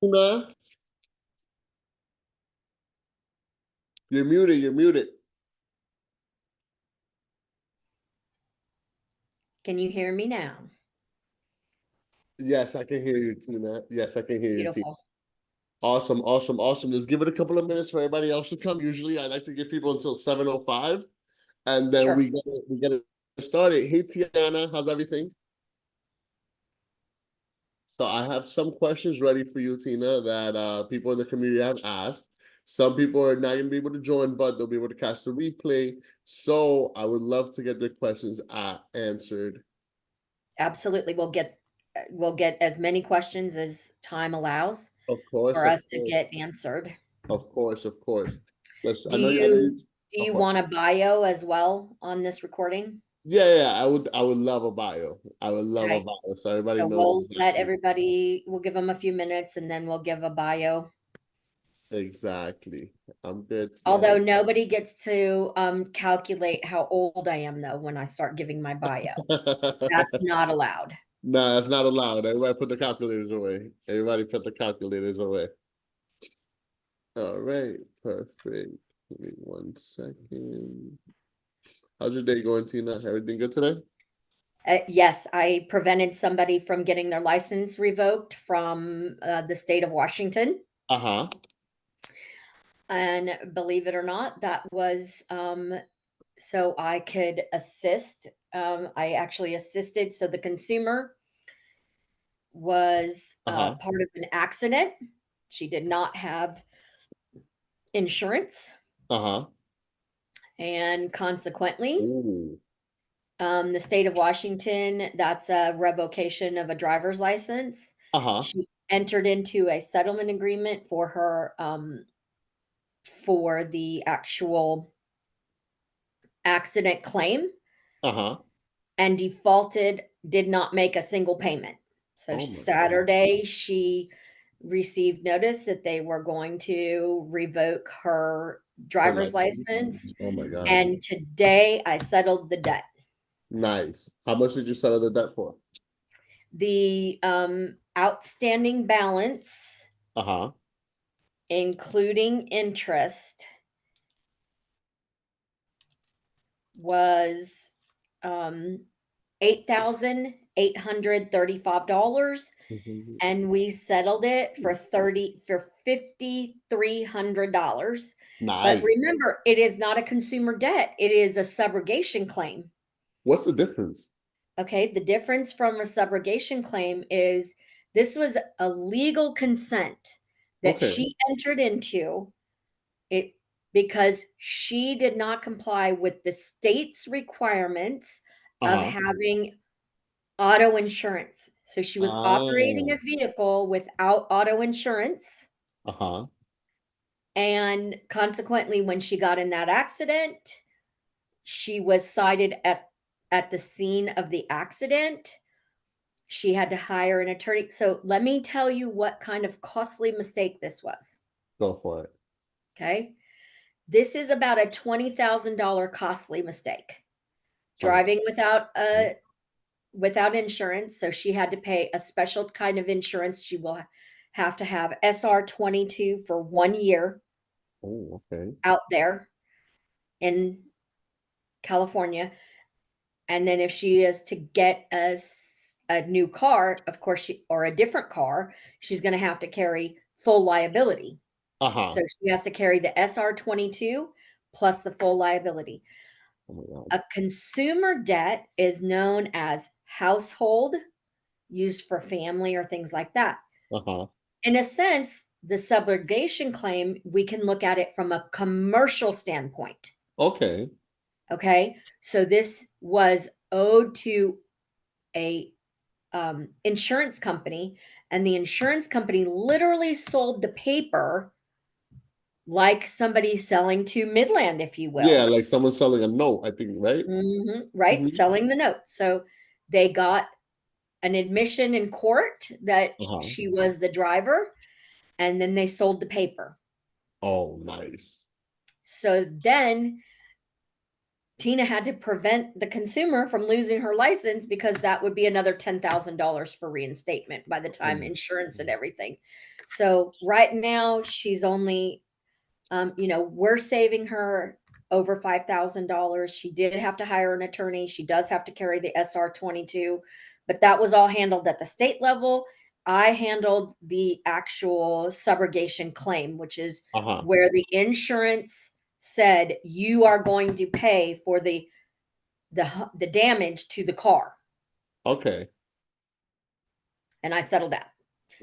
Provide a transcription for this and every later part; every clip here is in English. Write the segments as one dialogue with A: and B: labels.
A: Tina, you're muted. You're muted.
B: Can you hear me now?
A: Yes, I can hear you, Tina. Yes, I can hear you, Tina.
B: Beautiful.
A: Awesome, awesome, awesome. Let's give it a couple of minutes for everybody else to come. Usually, I like to give people until 7:05, and then
B: Sure.
A: we get it started. Hey, Tiana, how's everything? So I have some questions ready for you, Tina, that people in the community have asked. Some people are not going to be able to join, but they'll be able to catch the replay. So I would love to get the questions answered.
B: Absolutely. We'll get as many questions as time allows
A: Of course,
B: for
A: of
B: us to
A: course.
B: get answered.
A: Of course, of course. Let's.
B: Do
A: I know
B: you
A: you.
B: do
A: Of
B: you
A: course.
B: want a bio as well on this recording?
A: Yeah, yeah. I would love a bio. I would love a
B: Okay.
A: bio, so everybody
B: So
A: knows
B: we'll give them a few minutes and then we'll give a bio.
A: exactly. I'm good, Tiana.
B: Although nobody gets to calculate how old I am though when I start giving my bio. That's not allowed.
A: Nah, that's not allowed. Everybody put the calculators away. Everybody put the calculators away. All right, perfect. Give me 1 second. How's your day going, Tina? Everything good today?
B: Yes, I prevented somebody from getting their license revoked from the state of Washington.
A: Uh-huh.
B: And believe it or not, that was so I could assist. I actually assisted. So the consumer was
A: Uh-huh.
B: part of an accident. She did not have insurance.
A: Uh-huh.
B: And consequently,
A: Ooh.
B: the state of Washington, that's a revocation of a driver's license.
A: Uh-huh.
B: She entered into a settlement agreement for the actual accident claim
A: Uh-huh.
B: and defaulted, did not make a single payment. So
A: Oh my God.
B: Saturday, she received notice that they were going to revoke her
A: Her
B: driver's
A: license.
B: license.
A: Oh my God.
B: And today I settled the debt.
A: Nice. How much did you settle the debt for?
B: The outstanding balance,
A: Uh-huh.
B: including interest, was $8,835,
A: Mhm.
B: and we settled it for 5,300. But
A: Nice.
B: remember, it is not a consumer debt, it is a subrogation claim.
A: What's the difference?
B: Okay, the difference from a subrogation claim is this was a legal consent that
A: Okay.
B: she entered into it because she did not comply with the state's requirements of
A: Uh-huh.
B: having auto insurance. So she was operating
A: Ah.
B: a vehicle without auto insurance.
A: Uh-huh.
B: And consequently, when she got in that accident, she was cited at the scene of the accident. She had to hire an attorney. So let me tell you what kind of costly mistake this was.
A: Go for it.
B: Okay. This is about a $20,000 costly mistake.
A: Sounds
B: Driving
A: good.
B: without insurance, so she had to pay a special kind of insurance. She will have to have SR22 for 1 year
A: Oh, okay.
B: out there in California, and then if she is to get a new car, of course, or a different car, she's gonna have to carry full liability.
A: Uh-huh.
B: So she has to carry the SR22 plus the full liability.
A: Oh my God.
B: A consumer debt is known as household, used for family or things like that.
A: Uh-huh.
B: In a sense, the subrogation claim, we can look at it from a commercial standpoint.
A: Okay.
B: Okay. So this was owed to a insurance company, and the insurance company literally sold the paper like somebody selling to Midland, if you
A: Yeah,
B: will.
A: like someone selling a note, I think, right?
B: Right?
A: Hmm.
B: Selling the note. So they got an admission in court that
A: Uh-huh.
B: she was the driver, and then they sold the paper.
A: Oh, nice.
B: So then Tina had to prevent the consumer from losing her license because that would be another $10,000 for reinstatement by the time
A: Mm.
B: insurance and everything. So right now she's only, we're saving her over $5,000. She did have to hire an attorney. She does have to carry the SR-22, but that was all handled at the state level. I handled the actual subrogation claim, which is
A: Uh-huh.
B: where the insurance said you are going to pay for the damage to the car,
A: Okay.
B: and I settled that.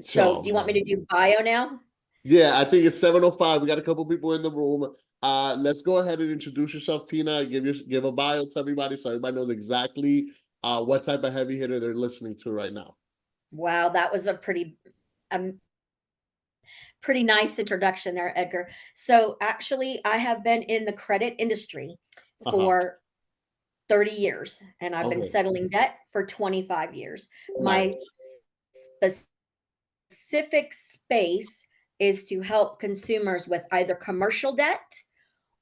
B: So,
A: So,
B: do you want me to do bio now?
A: yeah, I think it's 7:05. We got a couple people in the room. Let's go ahead and introduce yourself, Tina. Give a bio to everybody so everybody knows exactly what type of heavy hitter they're listening to right now.
B: Wow, that was a um, pretty nice introduction there, Edgar. So, actually, I have been in the credit industry
A: Uh-huh.
B: for 30 years, and I've been
A: Okay.
B: settling debt for 25 years.
A: Nice.
B: My specific space is to help consumers with either commercial debt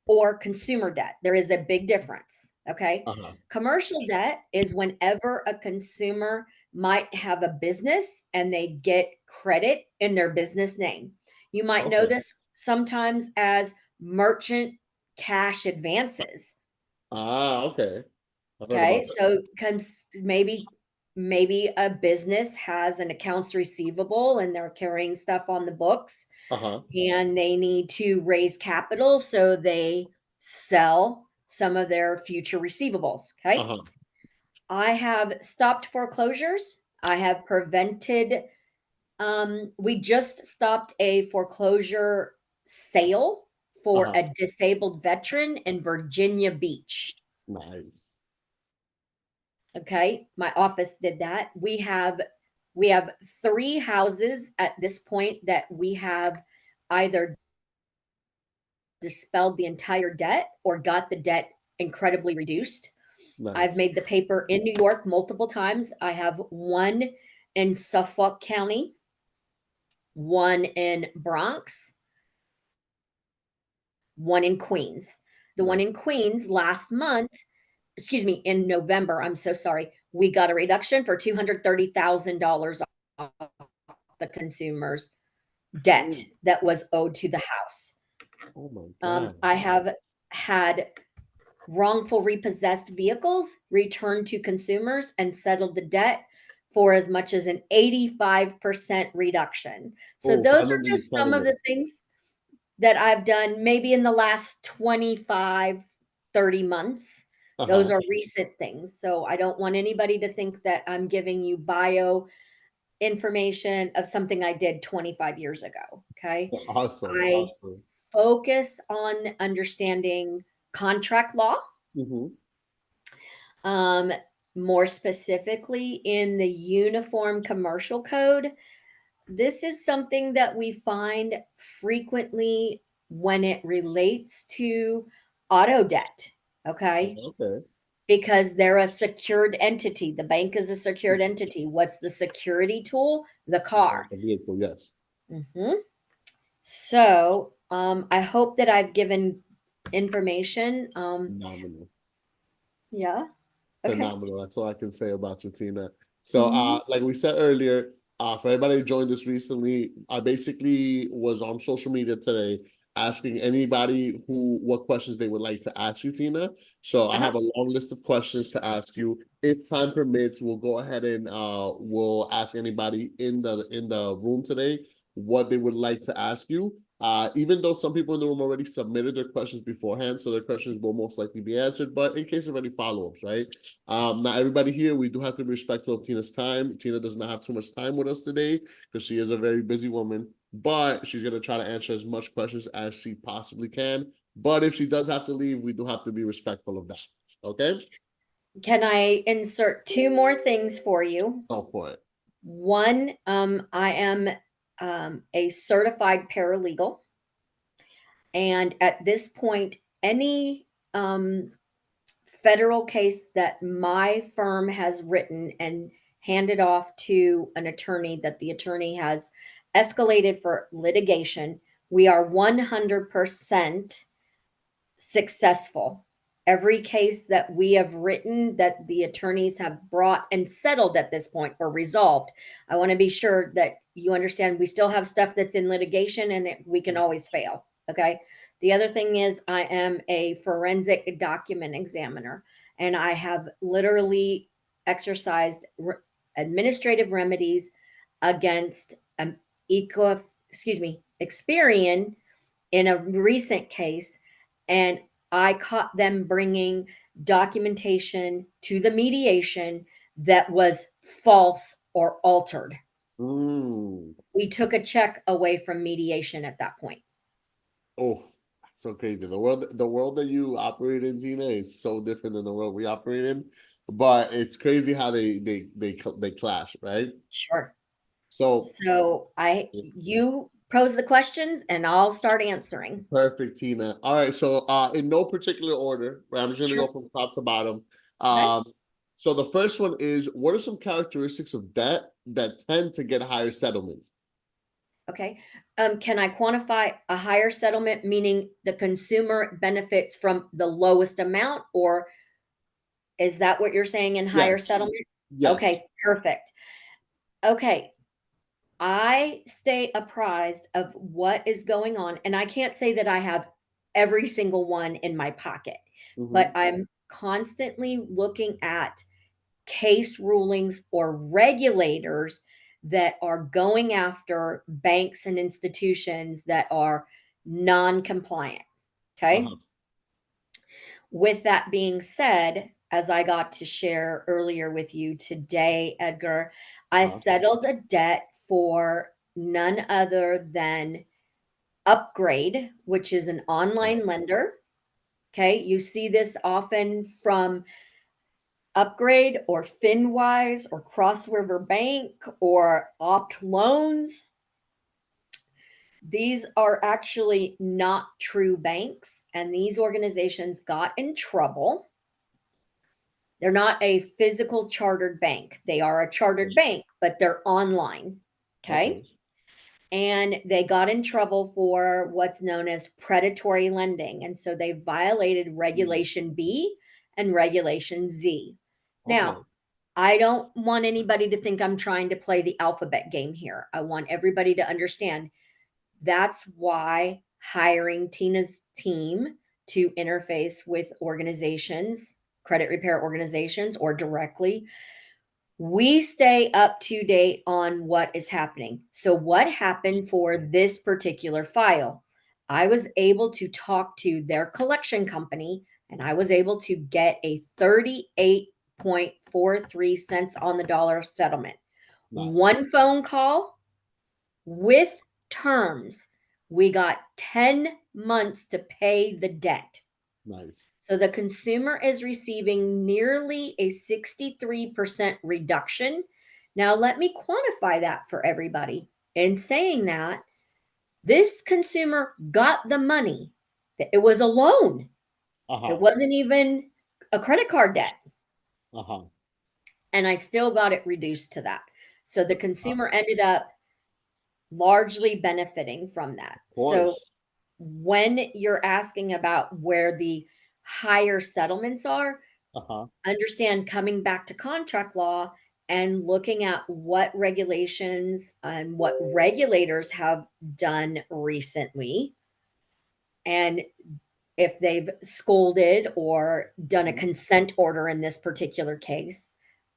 B: or consumer debt. There is a big difference. Okay.
A: Uh-huh.
B: Commercial debt is whenever a consumer might have a business and they get credit in their business name. You might know
A: Okay.
B: this sometimes as merchant cash advances.
A: Okay. I've heard
B: Okay,
A: about that.
B: so comes maybe a business has an accounts receivable and they're carrying stuff on the books
A: Uh-huh.
B: and they need to raise capital, so they sell some of their future receivables. Okay,
A: Uh-huh.
B: I have stopped foreclosures. I have prevented. We just stopped a foreclosure sale for
A: Uh-huh.
B: a disabled veteran in Virginia Beach.
A: Nice.
B: Okay, my office did that. We have 3 houses at this point that we have either dispelled the entire debt or got the debt incredibly reduced. I've
A: Nice.
B: made the paper in New York multiple times. I have one in Suffolk County, one in Bronx, one in Queens. The one
A: Nice.
B: in Queens last month, excuse me, in November, I'm so sorry, we got a reduction for $230,000 off the consumer's debt
A: Ooh.
B: that was owed to the house.
A: Oh my God.
B: I have had wrongful repossessed vehicles returned to consumers and settled the debt for as much as an 85% reduction. So
A: Oh, I
B: those are
A: remember you
B: just some
A: telling
B: of
A: me.
B: the things that I've done maybe in the last 25, 30 months. Those
A: Uh-huh.
B: are recent things. So I don't want anybody to think that I'm giving you bio information of something I did 25 years ago. Okay.
A: Awesome.
B: I
A: Awesome.
B: focus on understanding contract law,
A: Mm-hmm.
B: um, more specifically in the Uniform Commercial Code. This is something that we find frequently when it relates to auto debt. Okay.
A: Okay.
B: Because they're a secured entity. The bank is a secured entity. What's the security tool? The car.
A: A vehicle, yes.
B: Mhm. So, I hope that I've given information.
A: Phenomenal.
B: Yeah. Okay.
A: Phenomenal. That's all I can say about you, Tina. So,
B: Mhm.
A: like we said earlier, for everybody who joined us recently, I basically was on social media today asking anybody what questions they would like to ask you, Tina. So I
B: Uh-huh.
A: have a long list of questions to ask you. If time permits, we'll go ahead and we'll ask anybody in the room today what they would like to ask you. Even though some people in the room already submitted their questions beforehand, so their questions will most likely be answered, but in case of any follow-ups, right? Not everybody here, we do have to be respectful of Tina's time. Tina does not have too much time with us today because she is a very busy woman, but she's going to try to answer as much questions as she possibly can. But if she does have to leave, we do have to be respectful of that. Okay?
B: Can I insert 2 more things for you?
A: Go for it.
B: One, I am a certified paralegal. And at this point, any federal case that my firm has written and handed off to an attorney that the attorney has escalated for litigation, we are 100% successful. every case that we have written that the attorneys have brought and settled at this point or resolved. I want to be sure that you understand we still have stuff that's in litigation and we can always fail. Okay. The other thing is, I am a forensic document examiner, and I have literally exercised administrative remedies against Experian in a recent case, and I caught them bringing documentation to the mediation that was false or altered.
A: Mm.
B: We took a check away from mediation at that point.
A: Oh, so crazy. The world that you operate in, Tina, is so different than the world we operate in. But it's crazy how they clash, right?
B: Sure.
A: So
B: So you pose the questions and I'll start answering.
A: perfect, Tina. All right, so in no particular order, right? I'm just gonna
B: Sure.
A: go from top to bottom.
B: Okay.
A: So the first one is, what are some characteristics of debt that tend to get higher settlements?
B: Okay. Can I quantify a higher settlement, meaning the consumer benefits from the lowest amount, or is that what you're saying in higher
A: Yes,
B: settlement?
A: yes.
B: Okay, perfect. Okay. I stay apprised of what is going on, and I can't say that I have every single one in my pocket, but
A: Mm-hmm.
B: I'm constantly looking at case rulings or regulators that are going after banks and institutions that are non-compliant. Okay.
A: Uh-huh.
B: With that being said, as I got to share earlier with you today, Edgar, I
A: Uh-huh.
B: settled a debt for none other than Upgrade, which is an online lender. Okay. You see this often from Upgrade or FinWise or Cross River Bank or Opt Loans. These are actually not true banks, and these organizations got in trouble. They're not a physical chartered bank. They are a chartered bank, but they're online.
A: Okay.
B: Okay. And they got in trouble for what's known as predatory lending. And so they violated
A: Mm.
B: Regulation B and Regulation Z.
A: Okay.
B: Now, I don't want anybody to think I'm trying to play the alphabet game here. I want everybody to understand that's why hiring Tina's team to interface with organizations, credit repair organizations, or directly, we stay up to date on what is happening. So, what happened for this particular file? I was able to talk to their collection company and I was able to get a 38.43 cents on the dollar settlement.
A: Nice.
B: One phone call with terms. We got 10 months to pay the debt.
A: Nice.
B: So the consumer is receiving nearly a 63% reduction. Now, let me quantify that for everybody. In saying that, this consumer got the money. It was a loan. It
A: Uh-huh.
B: wasn't even a credit card debt.
A: Uh-huh.
B: And I still got it reduced to that. So the
A: Of
B: consumer ended up largely benefiting from that. So
A: course.
B: when you're asking about where the higher settlements are,
A: Uh-huh.
B: understand coming back to contract law and looking at what regulations and what regulators have done recently. And if they've scolded or done a
A: Mhm.
B: consent order in this particular case,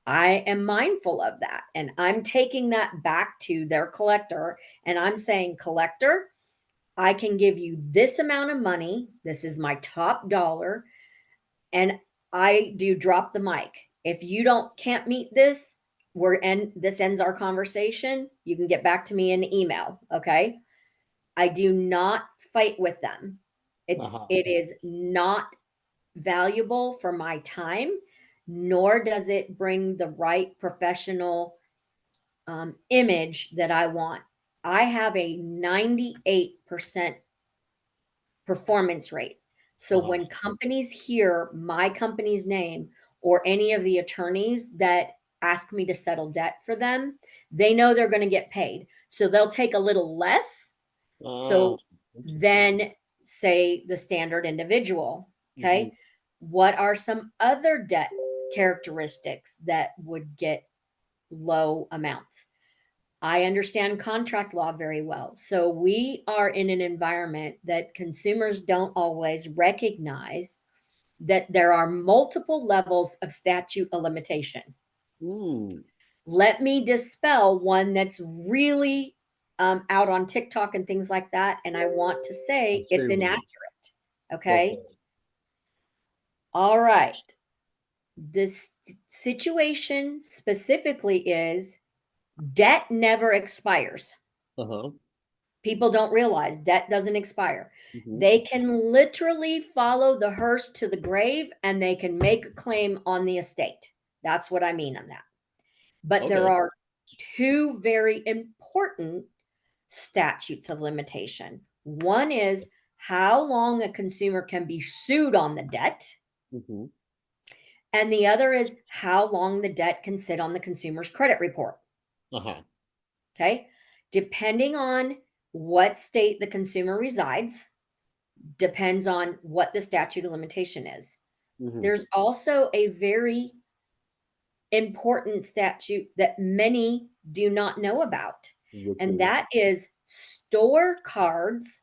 B: I am mindful of that. And I'm taking that back to their collector and I'm saying, collector, I can give you this amount of money. This is my top dollar. And I do drop the mic. If you can't meet this, this ends our conversation. You can get back to me in email. Okay. I do not fight with them.
A: Uh-huh.
B: It is not valuable for my time, nor does it bring the right professional image that I want. I have a 98% performance rate. So
A: Uh-huh.
B: when companies hear my company's name or any of the attorneys that ask me to settle debt for them, they know they're going to get paid. So they'll take a little less.
A: Ah,
B: So
A: interesting.
B: then say the standard individual.
A: Mhm.
B: Okay. What are some other debt characteristics that would get low amounts? I understand contract law very well. So we are in an environment that consumers don't always recognize that there are multiple levels of statute of limitation.
A: Mm,
B: Let me dispel one that's really out on TikTok and things like that. And I want to say it's
A: favorite.
B: inaccurate. Okay.
A: Okay.
B: All right. This situation specifically is debt never expires.
A: Uh-huh.
B: People don't realize debt doesn't expire.
A: Hmm.
B: They can literally follow the hearse to the grave and they can make a claim on the estate. That's what I mean on that. But there
A: Okay.
B: are two very important statutes of limitation. One is how long a consumer can be sued on the debt,
A: Hmm.
B: and the other is how long the debt can sit on the consumer's credit report.
A: Uh-huh.
B: Okay. Depending on what state the consumer resides, depends on what the statute of limitation is.
A: Hmm.
B: There's also a very important statute that many do not know about,
A: Which
B: and
A: is,
B: that is store cards.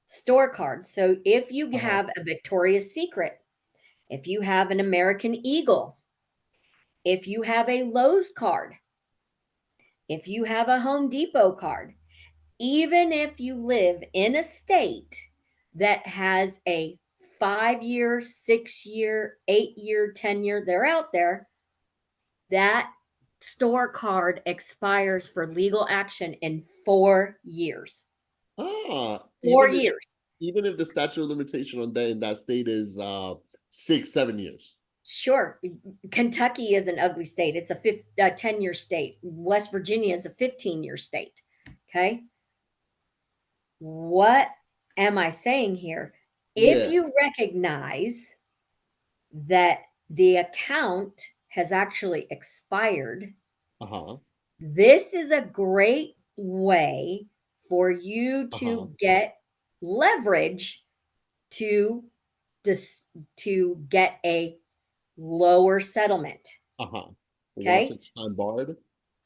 B: Store cards. So if you
A: uh-huh.
B: have a Victoria's Secret, if you have an American Eagle, if you have a Lowe's card, if you have a Home Depot card, even if you live in a state that has a 5 year, 6 year, 8 year, 10 year, they're out there, that store card expires for legal action in 4 years.
A: Ah,
B: 4 years.
A: even if the statute of limitation on that in that state is 6, 7 years.
B: Sure. Kentucky is an ugly state. It's a 10-year state. West Virginia is a 15-year state. Okay. What am I saying here? If
A: Yeah.
B: you recognize that the account has actually expired,
A: Uh-huh.
B: this is a great way for you
A: Uh-huh.
B: to get leverage to dis- to get a lower settlement.
A: Uh-huh. Once
B: Okay.
A: it's time barred.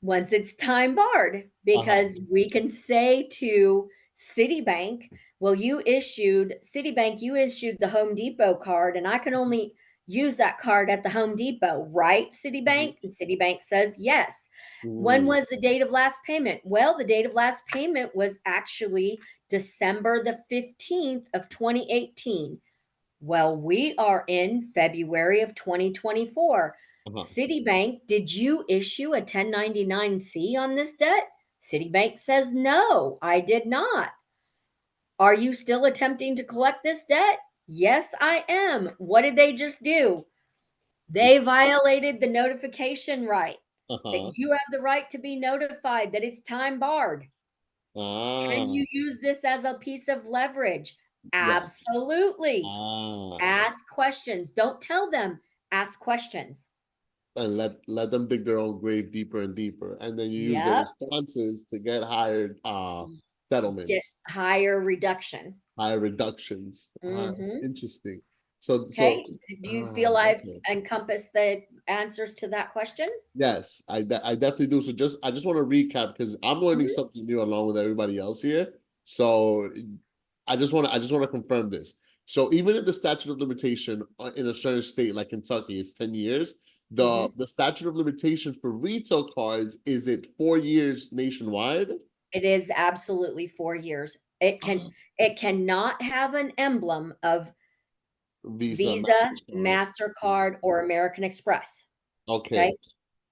B: Once it's time barred,
A: Uh-huh.
B: because we can say to Citibank, well, Citibank, you issued the Home Depot card, and I can only use that card at the Home Depot, right,
A: Mhm.
B: Citibank? And Citibank says yes. When
A: Mm.
B: was the date of last payment? Well, the date of last payment was actually December the 15th of 2018. Well, we are in February of 2024.
A: Uh-huh.
B: Citibank, did you issue a 1099-C on this debt? Citibank says, no, I did not. Are you still attempting to collect this debt? Yes, I am. What did they just do? They
A: It's
B: violated the notification right, that
A: uh-huh.
B: you have the right to be notified that it's time barred. Can
A: Ah,
B: you use this as a piece of leverage?
A: yes.
B: Absolutely.
A: Ah.
B: Ask questions. Don't tell them. Ask questions.
A: And let them dig their own grave deeper and deeper. And then you use the
B: Yep.
A: responses to get higher
B: Get
A: settlements,
B: higher reduction.
A: higher reductions. Ah, that's
B: Mhm.
A: interesting. So
B: Okay. Do you feel I've
A: okay.
B: encompassed the answers to that question?
A: Yes, I definitely do. So I just want to recap because I'm learning
B: Mhm.
A: something new along with everybody else here. So I just want to confirm this. So even if the statute of limitation in a certain state like Kentucky is 10 years,
B: Mhm.
A: the statute of limitations for retail cards is it 4 years nationwide?
B: It is absolutely 4 years. It cannot have an emblem of
A: Visa,
B: Visa,
A: MasterCard.
B: MasterCard, or American Express. Okay.
A: Okay.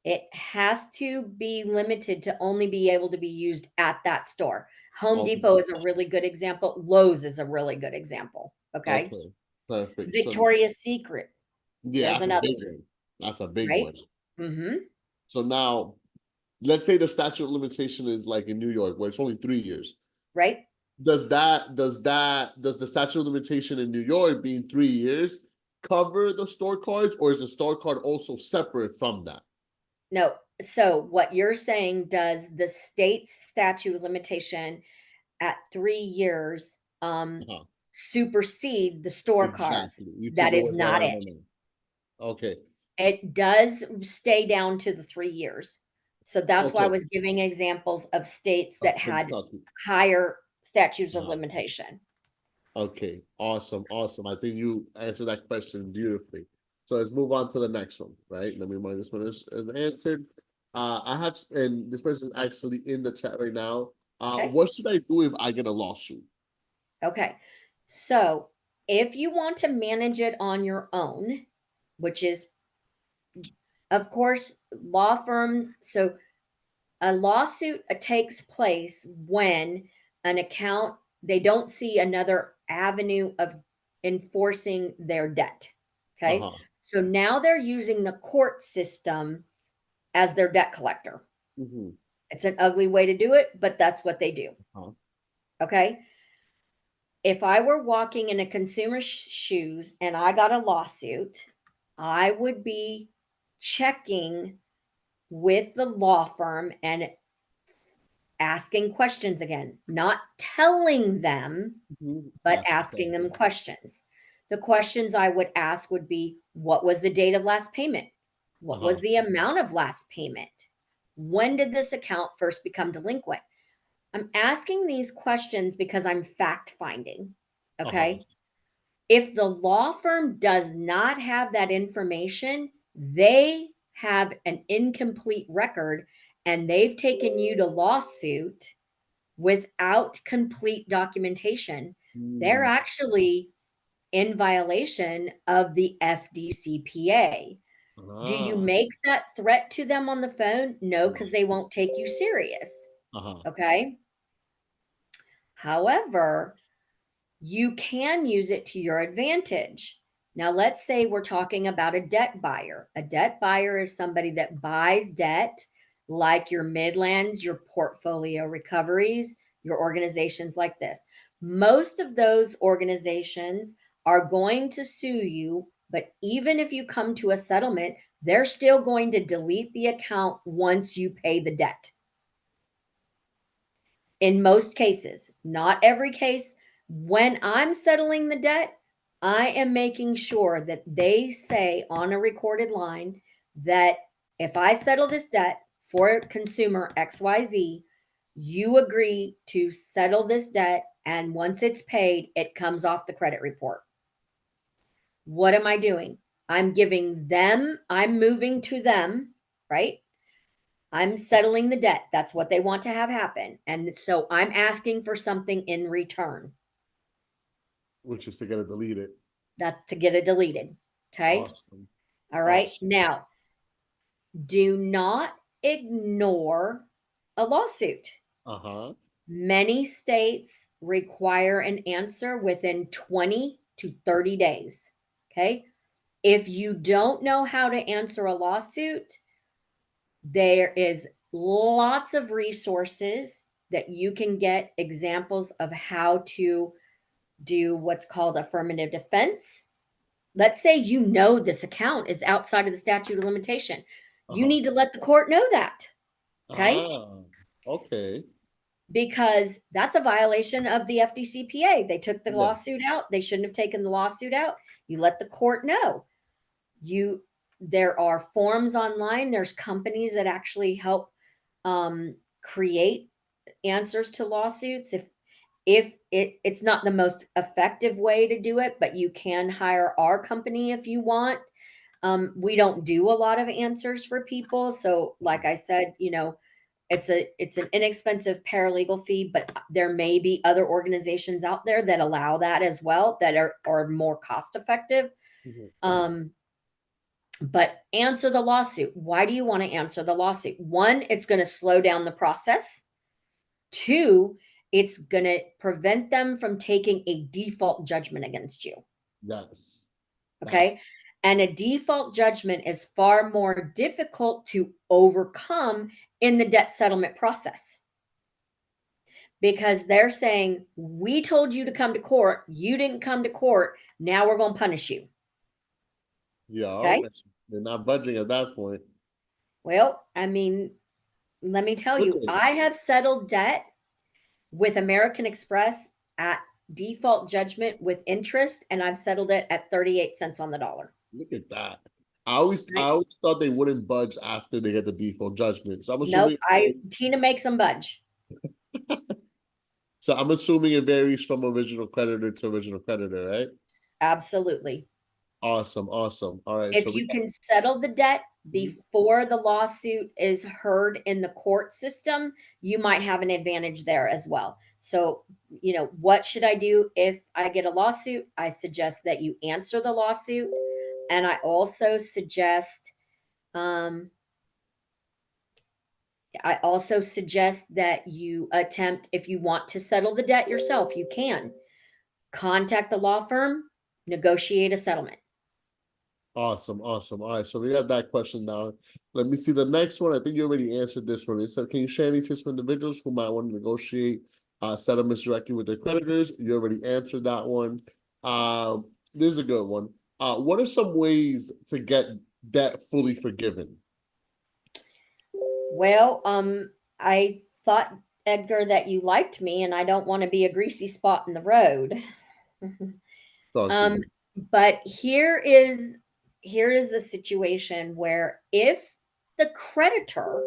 B: It has to be limited to only be able to be used at that store. Home
A: Okay.
B: Depot is a really good example. Lowe's is a really good example. Okay.
A: Okay. Perfect. So
B: Victoria's Secret,
A: yeah,
B: there's
A: that's a
B: another
A: big
B: one,
A: one. That's a big
B: right?
A: one.
B: Mhm.
A: So now let's say the statute of limitation is like in New York, where it's only 3 years.
B: Right?
A: Does the statute of limitation in New York being 3 years cover the store cards, or is the store card also separate from that?
B: No. So what you're saying, does the state's statute of limitation at 3 years
A: Uh-huh.
B: supersede the store cards.
A: Exactly. You took
B: That is
A: away that
B: not it.
A: element. Okay.
B: It does stay down to the 3 years. So that's why I
A: Okay.
B: was giving examples of states that had
A: Kentucky.
B: higher statutes of
A: Uh-huh.
B: limitation.
A: Okay. Awesome. Awesome. I think you answered that question beautifully. So let's move on to the next one, right? Let me mark this one as answered. I have, and this person is actually in the chat right now.
B: Okay.
A: What should I do if I get a lawsuit?
B: Okay. So if you want to manage it on your own, which is, of course, law firms. So a lawsuit takes place when an account, they don't see another avenue of enforcing their debt. Okay.
A: Uh-huh.
B: So now they're using the court system as their debt collector.
A: Mm-hmm.
B: It's an ugly way to do it, but that's what they do.
A: Uh-huh.
B: Okay. If I were walking in a consumer's shoes and I got a lawsuit, I would be checking with the law firm and asking questions again, not telling them,
A: Mm-hmm.
B: but
A: Ask the
B: asking them
A: question.
B: questions. The questions I would ask would be, what was the date of last payment? What
A: Uh-huh.
B: was the amount of last payment? When did this account first become delinquent? I'm asking these questions because I'm fact finding.
A: Uh-huh.
B: Okay. If the law firm does not have that information, they have an incomplete record and they've taken you to lawsuit without complete documentation. They're
A: Mm.
B: actually in violation of the FDCPA. Do you
A: Ah.
B: make that threat to them on the phone? No, because they won't take you serious.
A: Uh-huh.
B: Okay. However, you can use it to your advantage. Now, let's say we're talking about a debt buyer. A debt buyer is somebody that buys debt, like your Midlands, your portfolio recoveries, your organizations like this. Most of those organizations are going to sue you, but even if you come to a settlement, they're still going to delete the account once you pay the debt. In most cases, not every case. When I'm settling the debt, I am making sure that they say on a recorded line that if I settle this debt for consumer XYZ, you agree to settle this debt. And once it's paid, it comes off the credit report. What am I doing? I'm giving them, I'm moving to them, right? I'm settling the debt. That's what they want to have happen. And so I'm asking for something in return.
A: Which is to get it deleted.
B: That's to get it deleted. Okay.
A: Awesome.
B: All right.
A: Awesome.
B: Now, do not ignore a lawsuit.
A: Uh-huh.
B: Many states require an answer within 20 to 30 days. Okay. If you don't know how to answer a lawsuit, there is lots of resources that you can get examples of how to do what's called affirmative defense. Let's say you know this account is outside of the statute of limitation. You
A: Uh-huh.
B: need to let the court know that. Okay.
A: Ah, okay.
B: Because that's a violation of the FDCPA. They took the
A: Yeah.
B: lawsuit out. They shouldn't have taken the lawsuit out. You let the court know. You There are forms online. There's companies that actually help create answers to lawsuits. If it's not the most effective way to do it, but you can hire our company if you want. We don't do a lot of answers for people, so like I said, it's an inexpensive paralegal fee, but there may be other organizations out there that allow that as well, that are more cost effective.
A: Mhm.
B: Um, but answer the lawsuit. Why do you want to answer the lawsuit? One, it's going to slow down the process. Two, it's going to prevent them from taking a default judgment against you.
A: Yes. That's
B: Okay. And a default judgment is far more difficult to overcome in the debt settlement process because they're saying, we told you to come to court. You didn't come to court. Now we're going to punish you.
A: yeah.
B: Okay.
A: They're not budging at that point.
B: Well, I mean, let me tell you,
A: Okay.
B: I have settled debt with American Express at default judgment with interest, and I've settled it at 38 cents on the dollar.
A: Look at that. I always thought they wouldn't budge after they get the default judgment. So I'm
B: Nope,
A: assuming
B: Tina makes them budge.
A: so I'm assuming it varies from original creditor to original creditor, right?
B: Absolutely.
A: Awesome, awesome. All right, so
B: If you can settle the debt before the lawsuit is heard in the court system, you might have an advantage there as well. So, what should I do if I get a lawsuit? I suggest that you answer the lawsuit. And I also suggest, um, that you attempt, if you want to settle the debt yourself, you can contact the law firm, negotiate a settlement.
A: awesome, awesome. All right, so we got that question down. Let me see the next one. I think you already answered this one. It said, can you share any tips for individuals who might want to negotiate settlements directly with their creditors? You already answered that one. This is a good one. What are some ways to get debt fully forgiven?
B: Well, I thought, Edgar, that you liked me, and I don't want to be a greasy spot in the road.
A: Talk to
B: Um,
A: me.
B: but here is the situation where if the creditor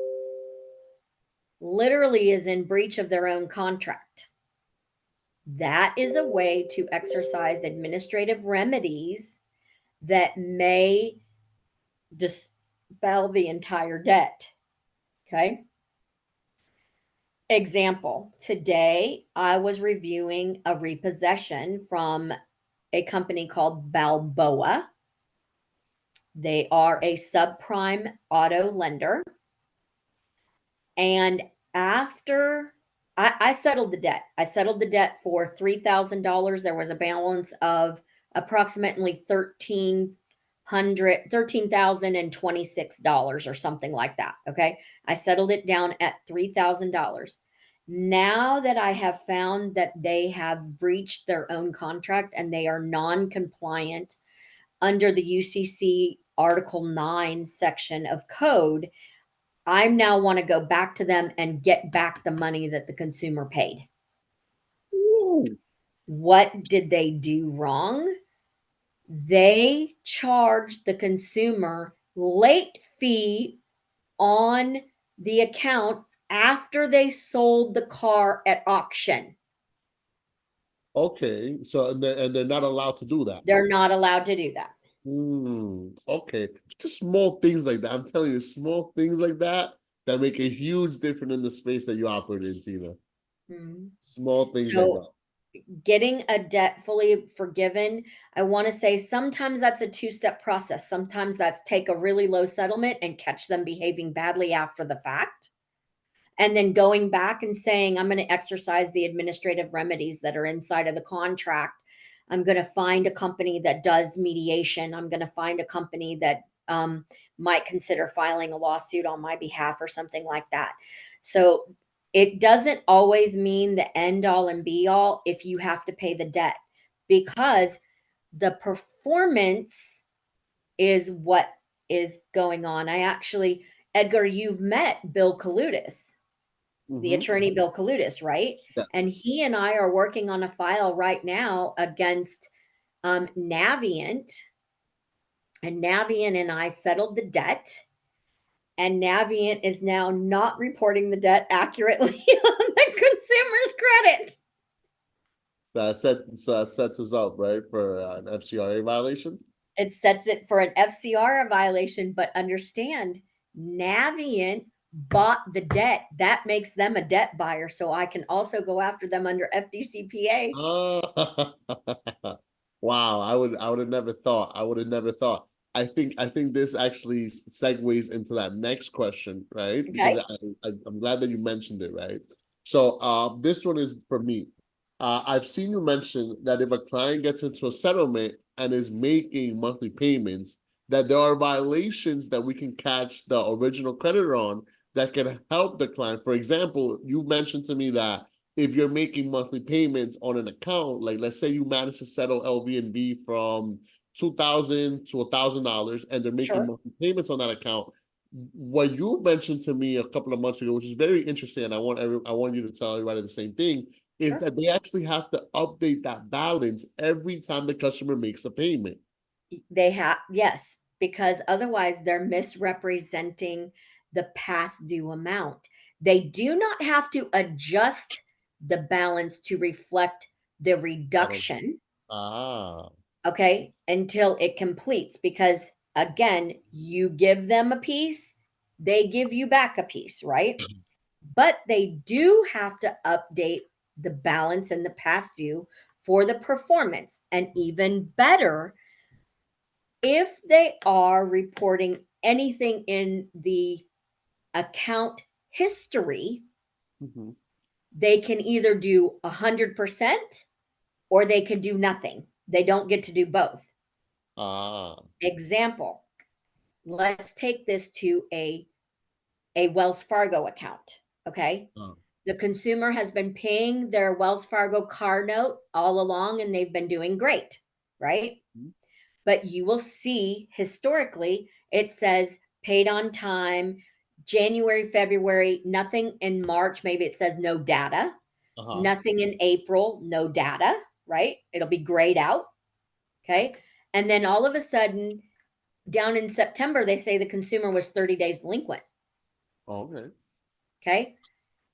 B: literally is in breach of their own contract, that is a way to exercise administrative remedies that may dispel the entire debt. Okay. Example, today I was reviewing a repossession from a company called Balboa. They are a subprime auto lender. And after I settled the debt, for $3,000. There was a balance of approximately $13,026 or something like that. Okay. I settled it down at $3,000. Now that I have found that they have breached their own contract and they are non compliant under the UCC Article 9 section of code, I now want to go back to them and get back the money that the consumer paid.
A: Ooh.
B: What did they do wrong? They charged the consumer late fee on the account after they sold the car at auction.
A: Okay, so and they're not allowed to do that.
B: They're not allowed to do that.
A: Okay. Just small things like that. I'm telling you, small things like that that make a huge difference in the space that you operate in, Tina.
B: Mhm.
A: Small things like
B: So,
A: that.
B: getting a debt fully forgiven, I want to say sometimes that's a two-step process. Sometimes that's take a really low settlement and catch them behaving badly after the fact. And then going back and saying, I'm going to exercise the administrative remedies that are inside of the contract. I'm going to find a company that does mediation. I'm going to find a company that might consider filing a lawsuit on my behalf or something like that. So it doesn't always mean the end all and be all if you have to pay the debt, because the performance is what is going on. Edgar, you've met Bill Kaludis, the
A: Mhm.
B: attorney Bill Kaludis, right?
A: Yeah.
B: And he and I are working on a file right now against Navient. And Navient and I settled the debt. And Navient is now not reporting the debt accurately on the consumer's credit.
A: So that sets us up, right, for an FCRA violation.
B: It sets it for an FCR violation, but understand Navient bought the debt. That makes them a debt buyer. So I can also go after them under FDCPA.
A: Ah, wow, I would have never thought. I would have never thought. I think this actually segues into that next question, right? Because
B: Okay.
A: I'm glad that you mentioned it, right? So this one is for me. I've seen you mention that if a client gets into a settlement and is making monthly payments, that there are violations that we can catch the original creditor on that can help the client. For example, you mentioned to me that if you're making monthly payments on an account, like let's say you manage to settle LVNB from $2,000 to $1,000, and they're making
B: Sure.
A: monthly payments on that account. What you mentioned to me a couple of months ago, which is very interesting, and I want you to tell everybody the same thing, is
B: Sure.
A: that they actually have to update that balance every time the customer makes a payment.
B: They have, yes, because otherwise they're misrepresenting the past due amount. They do not have to adjust the balance to reflect the
A: That'll-
B: reduction,
A: Ah,
B: okay, until it completes. Because again, you give them a piece, they give you back a piece, right? But they do have to update the balance and the past due for the performance. And even better, if they are reporting anything in the account history,
A: mhm.
B: they can either do 100% or they can do nothing. They don't get to do both.
A: Ah,
B: Example, let's take this to a Wells Fargo account, okay?
A: ah,
B: The consumer has been paying their Wells Fargo car note all along and they've been doing great, right?
A: mhm.
B: But you will see historically it says paid on time, January, February, nothing in March. Maybe it says no data,
A: Uh-huh.
B: nothing in April, no data, right? It'll be grayed out. Okay. And then all of a sudden, down in September, they say the consumer was 30 days delinquent.
A: Okay.
B: Okay.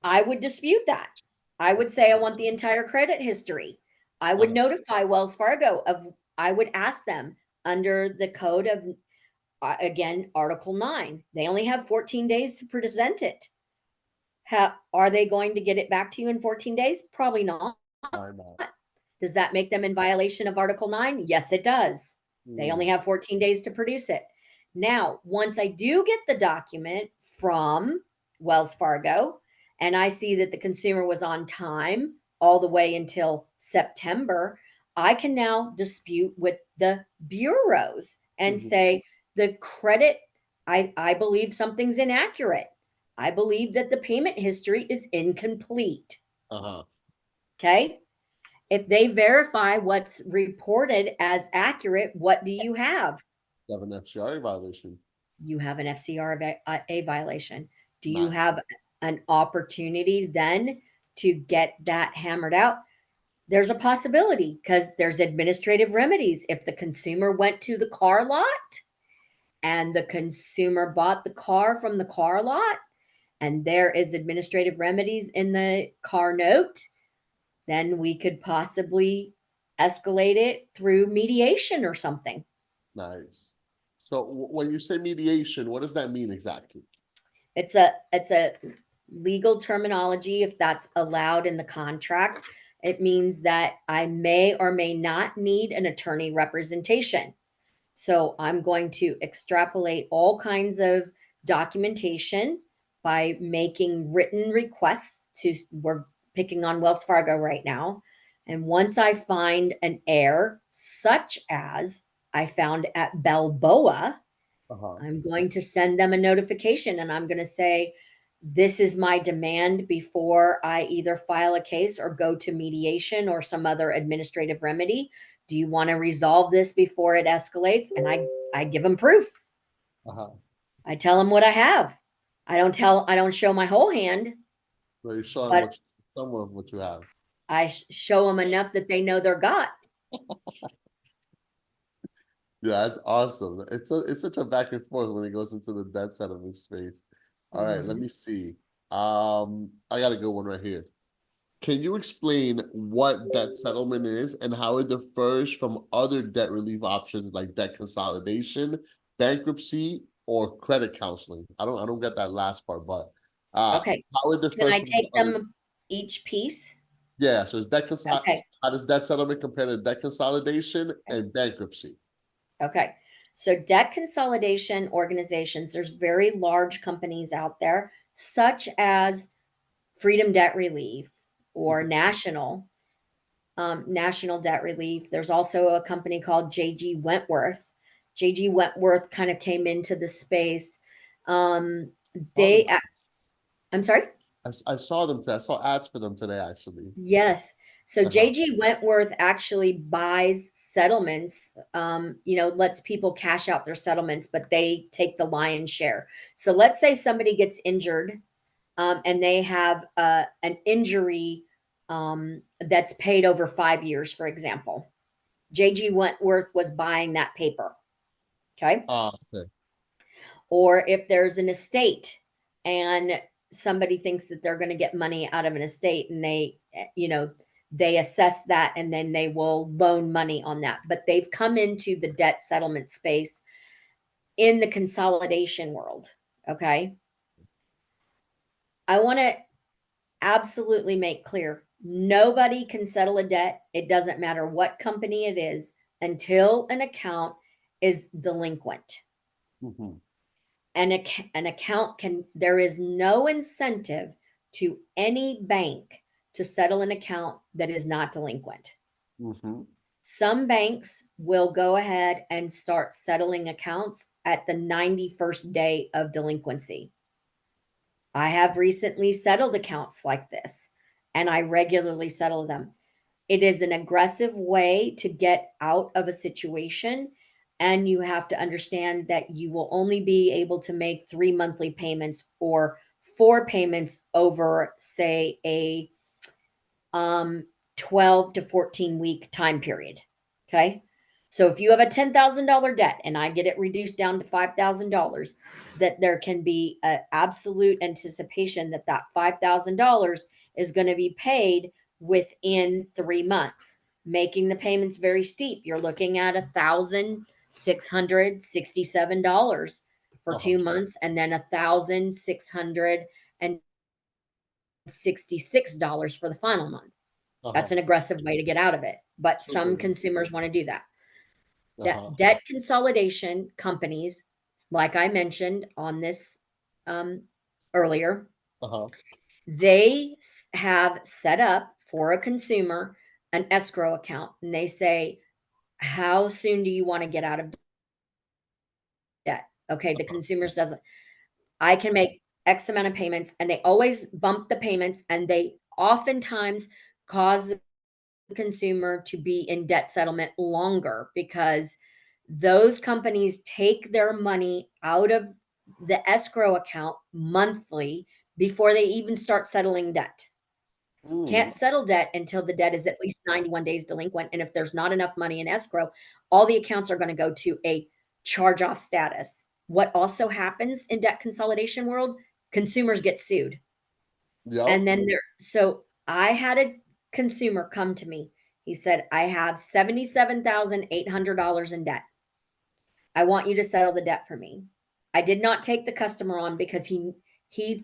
B: I would dispute that. I would say I want the entire credit history. I would
A: Uh-huh.
B: notify Wells Fargo of, I would ask them under the code of, again, Article 9. They only have 14 days to present it. Are they going to get it back to you in 14 days? Probably not.
A: Why not?
B: Does that make them in violation of Article 9? Yes, it does. They only
A: Mm,
B: have 14 days to produce it. Now, once I do get the document from Wells Fargo and I see that the consumer was on time all the way until September, I can now dispute with the bureaus and
A: mhm.
B: say the credit, I believe something's inaccurate. I believe that the payment history is incomplete.
A: Uh-huh.
B: Okay. If they verify what's reported as accurate, what do you have?
A: You have an FCRA violation.
B: You have an FCRA violation. Do you
A: Nice.
B: have an opportunity then to get that hammered out? There's a possibility because there's administrative remedies. If the consumer went to the car lot and the consumer bought the car from the car lot and there is administrative remedies in the car note, then we could possibly escalate it through mediation or something.
A: Nice. So when you say mediation, what does that mean exactly?
B: It's a legal terminology if that's allowed in the contract. It means that I may or may not need an attorney representation. So I'm going to extrapolate all kinds of documentation by making written requests to, we're picking on Wells Fargo right now. And once I find an error, such as I found at Balboa,
A: Uh-huh.
B: I'm going to send them a notification and I'm going to say, this is my demand before I either file a case or go to mediation or some other administrative remedy. Do you want to resolve this before it escalates? And I give them proof.
A: Uh-huh.
B: I tell them what I have. I don't show my whole hand,
A: So you're showing
B: but
A: what some of what you have.
B: I show them enough that they know they're got.
A: Yeah, that's awesome. It's such a back and forth when it goes into the debt settlement space. All right, let
B: Mhm.
A: me see. I got a good one right here. Can you explain what debt settlement is and how it differs from other debt relief options like debt consolidation, bankruptcy, or credit counseling? I don't get that last part, but
B: Okay.
A: how it
B: Can
A: differs
B: I
A: from the
B: take
A: other.
B: them each piece?
A: Yeah, so
B: Okay.
A: how does debt settlement compare to debt consolidation and bankruptcy?
B: Okay. So debt consolidation organizations, there's very large companies out there, such as Freedom Debt Relief or
A: Mhm.
B: National Debt Relief. There's also a company called JG Wentworth. JG Wentworth kind of came into the space. Um,
A: Saw them.
B: they, I'm sorry?
A: I saw them today. I saw ads for them today, actually.
B: Yes. So
A: Uh-huh.
B: JG Wentworth actually buys settlements, lets people cash out their settlements, but they take the lion's share. So let's say somebody gets injured and they have an injury that's paid over 5 years, for example. JG Wentworth was buying that paper. Okay.
A: Okay.
B: Or if there's an estate and somebody thinks that they're going to get money out of an estate and they assess that and then they will loan money on that. But they've come into the debt settlement space in the consolidation world. Okay. I want to absolutely make clear nobody can settle a debt. It doesn't matter what company it is until an account is delinquent.
A: Mhm.
B: An account there is no incentive to any bank to settle an account that is not delinquent.
A: Mhm.
B: Some banks will go ahead and start settling accounts at the 91st day of delinquency. I have recently settled accounts like this, and I regularly settle them. It is an aggressive way to get out of a situation, and you have to understand that you will only be able to make 3 monthly payments or 4 payments over, say, a 12 to 14 week time period. Okay. So if you have a $10,000 debt and I get it reduced down to $5,000, that there can be an absolute anticipation that that $5,000 is going to be paid within 3 months, making the payments very steep. You're looking at $1,667 for 2 months and then $1,666 for the final month. That's an aggressive way to get out of it, but some consumers want to do that. Debt consolidation companies, like I mentioned on this earlier, they have set up for a consumer an escrow account, and they say, how soon do you want to get out of debt? Okay, the consumer says, I can make X amount of payments, and they always bump the payments, and they oftentimes cause the consumer to be in debt settlement longer because those companies take their money out of the escrow account monthly before they even start settling debt. Can't settle debt until the debt is at least 91 days delinquent. And if there's not enough money in escrow, all the accounts are going to go to a charge off status. What also happens in debt consolidation world, consumers get sued. And then so I had a consumer come to me. He said, I have $77,800 in debt. I want you to settle the debt for me. I did not take the customer on because he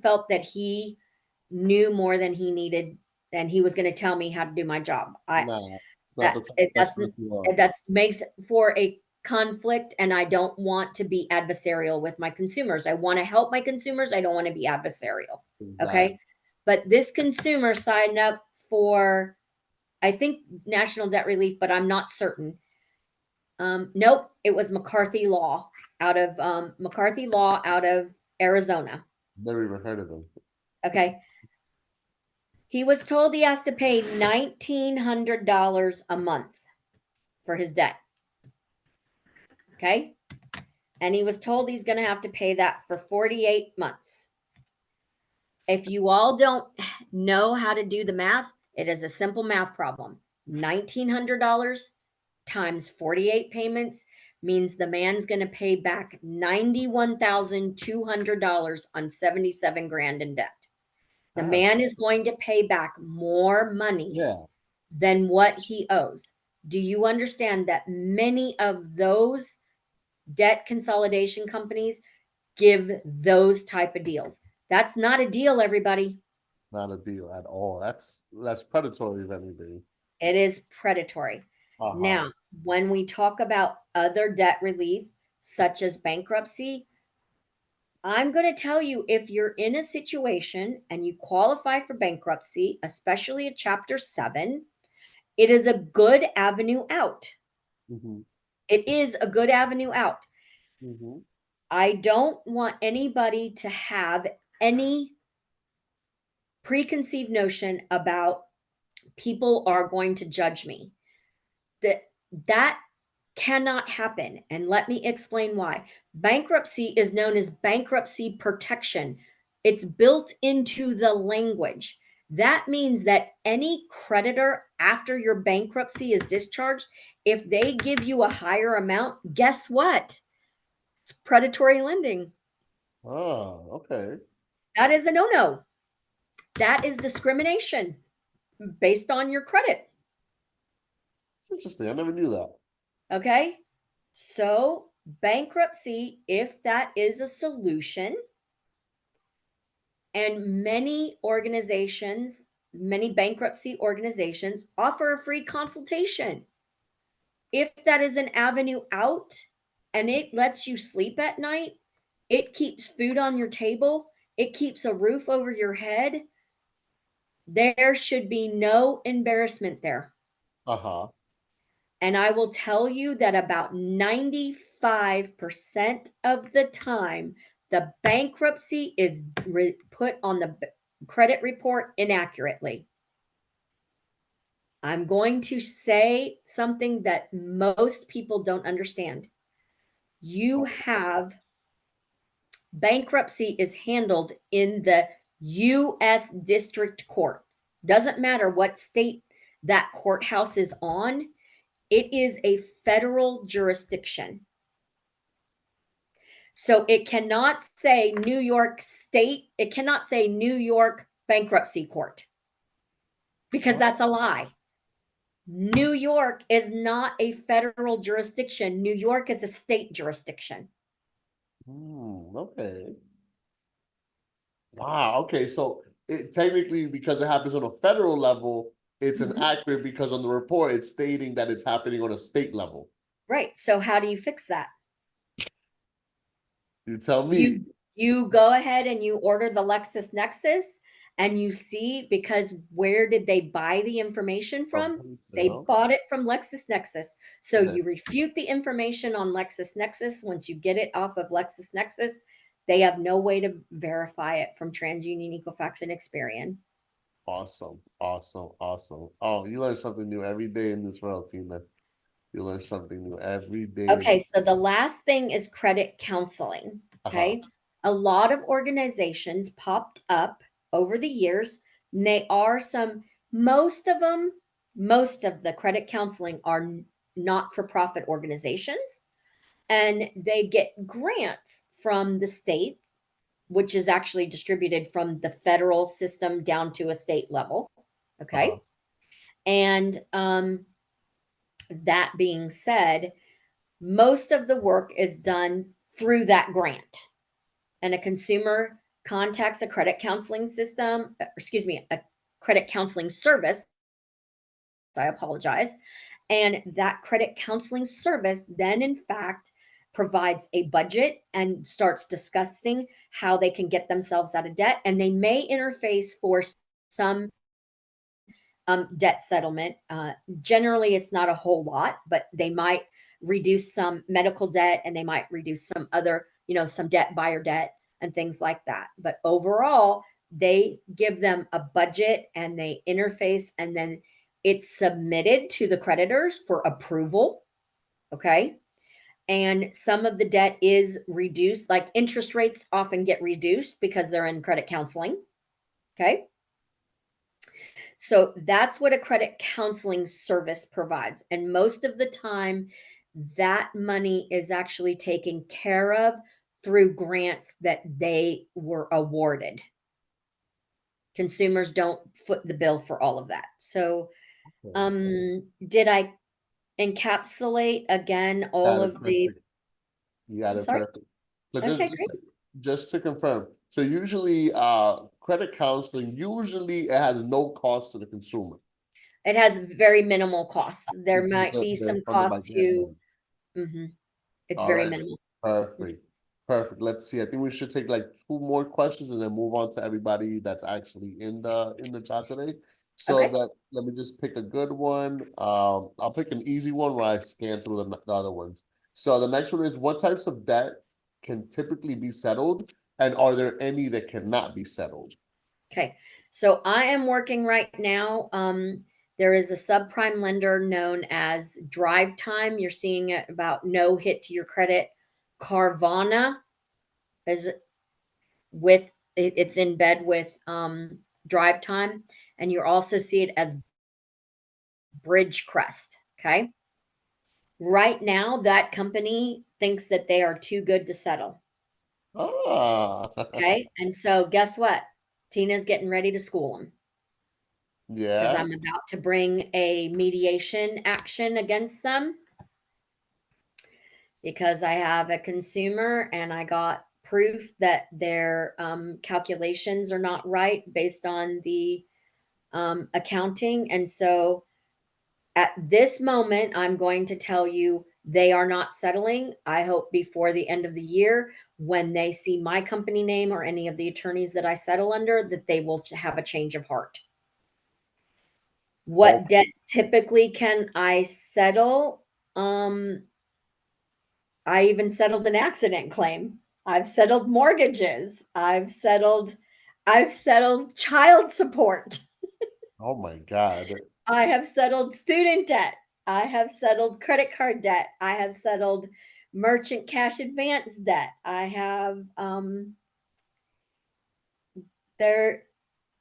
B: felt that he knew more than he needed and he was going to tell me how to do my job. That's makes for a conflict, and I don't want to be adversarial with my consumers. I want to help my consumers. I don't want to be adversarial. Okay. But this consumer signed up for, I think, National Debt Relief, but I'm not certain. Nope, it was McCarthy Law out of Arizona.
A: Never even heard of them.
B: Okay. He was told he has to pay $1,900 a month for his debt. Okay. And he was told he's going to have to pay that for 48 months. If you all don't know how to do the math, it is a simple math problem. $1,900 times 48 payments means the man's going to pay back $91,200 on 77 grand in debt. The man is going to pay back more money than what he owes. Do you understand that many of those debt consolidation companies give those type of deals? That's not a deal, everybody.
A: Not a deal at all. That's predatory, if anything.
B: It is predatory. Now, when we talk about other debt relief, such as bankruptcy, I'm going to tell you, if you're in a situation and you qualify for bankruptcy, especially a Chapter 7, it is a good avenue out. It is a good avenue out. I don't want anybody to have any preconceived notion about people are going to judge me. That cannot happen. And let me explain why. Bankruptcy is known as bankruptcy protection. It's built into the language. That means that any creditor after your bankruptcy is discharged, if they give you a higher amount, guess what? It's predatory lending.
A: Oh, okay.
B: That is a no-no. That is discrimination based on your credit.
A: It's interesting. I never knew that.
B: Okay. So, bankruptcy, if that is a solution, and many organizations, many bankruptcy organizations offer a free consultation. If that is an avenue out and it lets you sleep at night, it keeps food on your table, it keeps a roof over your head, there should be no embarrassment there.
A: Uh-huh.
B: And I will tell you that about 95% of the time, the bankruptcy is put on the credit report inaccurately. I'm going to say something that most people don't understand. You have bankruptcy is handled in the U.S. District Court. Doesn't matter what state that courthouse is on, it is a federal jurisdiction. So it cannot say New York State, it cannot say New York Bankruptcy Court because that's a lie. New York is not a federal jurisdiction. New York is a state jurisdiction.
A: Okay. Wow. Okay. So it technically, because it happens on a federal level, it's
B: Mhm.
A: inaccurate because on the report it's stating that it's happening on a state level.
B: Right. So how do you fix that?
A: You tell me.
B: You go ahead and you order the LexisNexis and you see, because where did they buy the information from? They bought it from LexisNexis. So
A: Yeah.
B: you refute the information on LexisNexis. Once you get it off of LexisNexis, they have no way to verify it from TransUnion, Equifax, and Experian.
A: Awesome. Awesome. Awesome. Oh, you learn something new every day in this world, Tina. You learn something new every day.
B: Okay, so the last thing is credit counseling. Okay. A lot of organizations popped up over the years, and they are most of them, most of the credit counseling are not for profit organizations, and they get grants from the state, which is actually distributed from the federal system down to a state level. Okay. And that being said, most of the work is done through that grant. And a consumer contacts a credit counseling system, excuse me, a credit counseling service. I apologize. And that credit counseling service then, in fact, provides a budget and starts discussing how they can get themselves out of debt. And they may interface for some debt settlement. Generally, it's not a whole lot, but they might reduce some medical debt and they might reduce some other, some debt, buyer debt, and things like that. But overall, they give them a budget and they interface, and then it's submitted to the creditors for approval. Okay. And some of the debt is reduced, like interest rates often get reduced because they're in credit counseling. Okay. So that's what a credit counseling service provides. And most of the time, that money is actually taken care of through grants that they were awarded. Consumers don't foot the bill for all of that. So, did I encapsulate again all
A: Got it
B: of the?
A: perfect. You got
B: I'm
A: it
B: sorry.
A: perfect. So
B: Okay, great.
A: just to confirm, so usually credit counseling, usually it has no cost to the consumer.
B: It has very minimal costs. There
A: Because
B: might be
A: they're
B: some
A: funded by
B: cost to.
A: government.
B: Mhm, it's
A: All
B: very
A: right.
B: minimal.
A: Perfect. Perfect. Let's see. I think we should take like two more questions and then move on to everybody that's actually in the chat today. So
B: Okay.
A: that let me just pick a good one. I'll pick an easy one where I scan through the other ones. So the next one is, what types of debt can typically be settled, and are there any that cannot be settled?
B: Okay. So I am working right now. There is a subprime lender known as Drive Time. You're seeing it about no hit to your credit. Carvana is with it's in bed with drive time, and you also see it as Bridgecrest. Okay. Right now, that company thinks that they are too good to settle.
A: Ah,
B: Okay. And so, guess what? Tina's getting ready to school them because
A: yeah.
B: I'm about to bring a mediation action against them because I have a consumer and I got proof that their calculations are not right based on the accounting. And so at this moment, I'm going to tell you they are not settling. I hope before the end of the year, when they see my company name or any of the attorneys that I settle under, that they will have a change of heart. What
A: Okay.
B: debts typically can I settle? I even settled an accident claim. I've settled mortgages. I've settled child support.
A: Oh my God.
B: I have settled student debt. I have settled credit card debt. I have settled merchant cash advance debt. I have there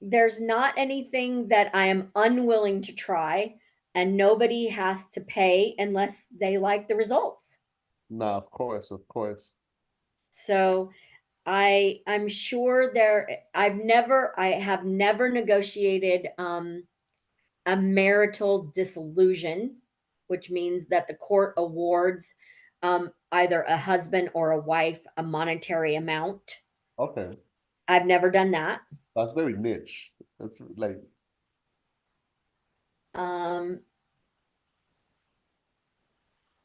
B: there's not anything that I am unwilling to try, and nobody has to pay unless they like the results.
A: No, of course, of course.
B: So I'm sure I have never negotiated a marital dissolution, which means that the court awards either a husband or a wife a monetary amount.
A: Okay.
B: I've never done that.
A: That's very niche. That's like,
B: Um,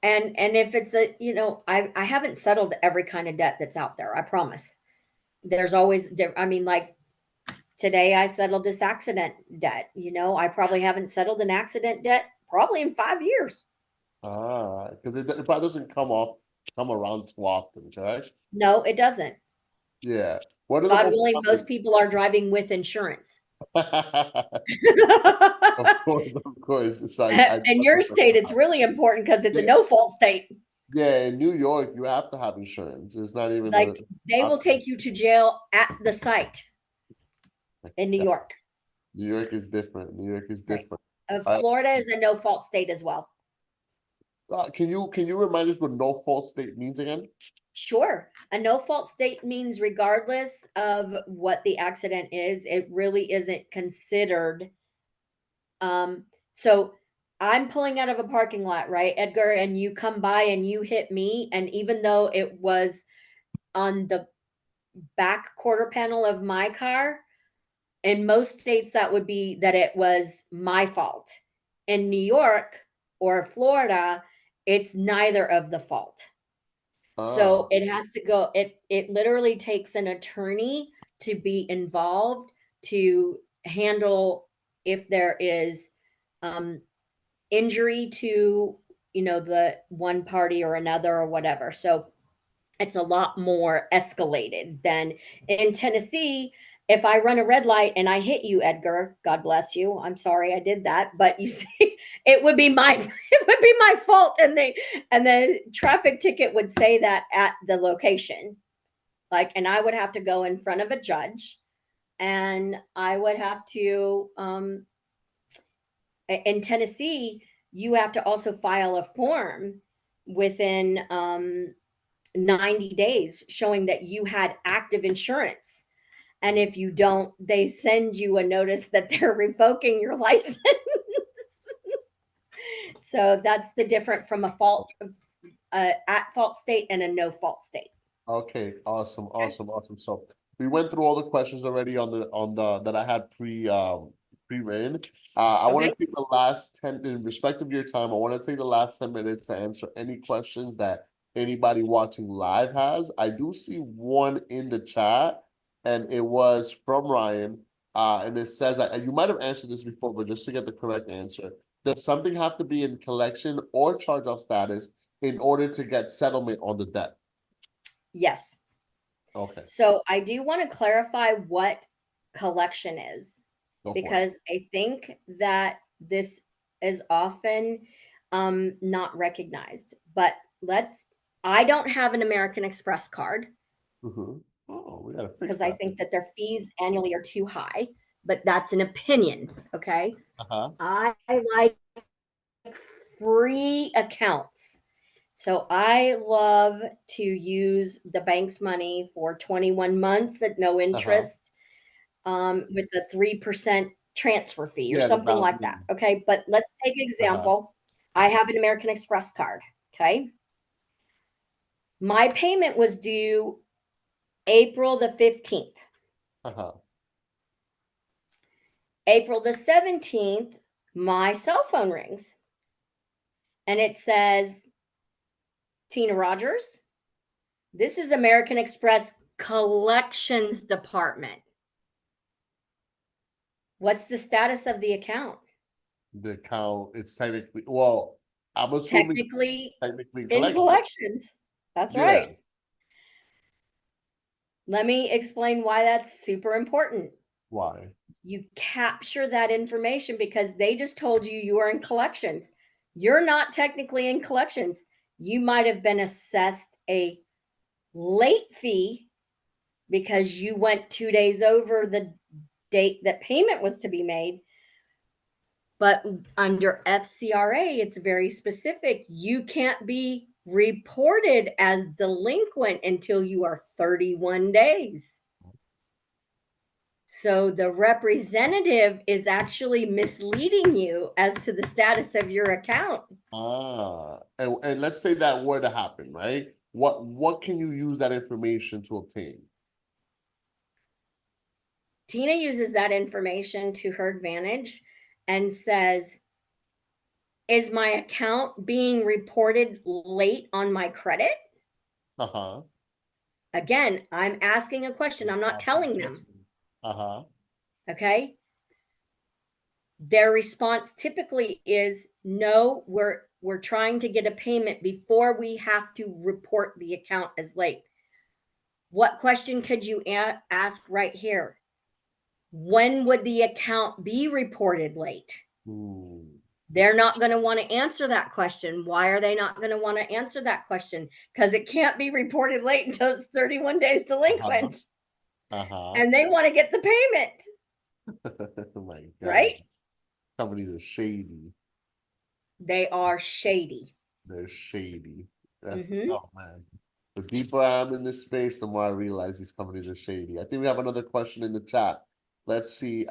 B: and if it's I haven't settled every kind of debt that's out there. I promise. There's always, I mean, like today I settled this accident debt. I probably haven't settled an accident debt probably in 5 years.
A: because it probably doesn't come around too often, correct?
B: No, it doesn't.
A: Yeah. What are the
B: God
A: most
B: willing,
A: common?
B: most people are driving with insurance.
A: Of course, of course. It's like
B: In your state, it's really important because it's a
A: yeah,
B: no fault state.
A: yeah, in New York, you have to have insurance. It's not even
B: Like
A: a
B: they will
A: option.
B: take you to jail at the site
A: Like,
B: in New
A: yeah,
B: York.
A: New York is different. New York is
B: Right.
A: different. Uh,
B: Florida is a no fault state as well.
A: can you remind us what no fault state means again?
B: Sure. A no fault state means regardless of what the accident is, it really isn't considered. So I'm pulling out of a parking lot, right, Edgar, and you come by and you hit me, and even though it was on the back quarter panel of my car, in most states that would be that it was my fault. In New York or Florida, it's neither of the fault.
A: Ah,
B: So it has to go, it literally takes an attorney to be involved to handle if there is um injury to the one party or another or whatever. So it's a lot more escalated than in Tennessee. If I run a red light and I hit you, Edgar, God bless you. I'm sorry I did that, but you see, it would be my it would be my fault, and the traffic ticket would say that at the location, like, and I would have to go in front of a judge, and I would have to in Tennessee, you have to also file a form within 90 days showing that you had active insurance. And if you don't, they send you a notice that they're revoking your license. So that's the different from a fault at fault state and a no fault state.
A: okay, awesome,
B: Okay.
A: awesome, awesome. So we went through all the questions already on the that I had pre-written. I want
B: Okay.
A: to take the last 10 in respect of your time. I want to take the last 10 minutes to answer any questions that anybody watching live has. I do see one in the chat, and it was from Ryan. And it says that you might have answered this before, but just to get the correct answer, does something have to be in collection or charge-off status in order to get settlement on the debt?
B: Yes.
A: Okay,
B: So I do want to clarify what collection is
A: go for it.
B: because I think that this is often not recognized. But I don't have an American Express card
A: Oh, we gotta fix
B: because I
A: that.
B: think that their fees annually are too high. but that's an opinion. Okay.
A: Uh-huh.
B: I like free accounts. So I love to use the bank's money for 21 months at no
A: Uh-huh.
B: interest, with a 3% transfer fee or
A: Yeah, the
B: something
A: balance.
B: like that. Okay. But let's take
A: Uh-huh.
B: example. I have an American Express card. Okay. My payment was due April the 15th.
A: Uh-huh.
B: April the 17th, my cell phone rings and it says, Tina Rogers, this is American Express Collections Department. What's the status of the account?
A: The account, it's technically, well, I'm
B: It's
A: assuming
B: technically
A: technically
B: in
A: collected.
B: collections. That's
A: Yeah.
B: right. Let me explain why that's super important.
A: Why?
B: You capture that information because they just told you you are in collections. You're not technically in collections. You might have been assessed a late fee because you went 2 days over the date that payment was to be made. But under FCRA, it's very specific. You can't be reported as delinquent until you are 31 days. So the representative is actually misleading you as to the status of your account.
A: And let's say that were to happen, right? What can you use that information to obtain?
B: Tina uses that information to her advantage and says, is my account being reported late on my credit?
A: Uh-huh.
B: Again, I'm asking a question. I'm not telling them.
A: Uh-huh.
B: Okay. Their response typically is no, we're trying to get a payment before we have to report the account as late. What question could you ask right here? When would the account be reported late?
A: Hmm.
B: They're not going to want to answer that question. Why are they not going to want to answer that question? Because it can't be reported late until it's 31 days
A: Uh-huh.
B: delinquent.
A: Uh-huh.
B: And they want to get the payment,
A: Oh my God.
B: right?
A: Companies are shady.
B: They are shady.
A: They're shady. That's,
B: Mm-hmm.
A: oh man. The deeper I'm in this space, the more I realize these companies are shady. I think we have another question in the chat. Let's see.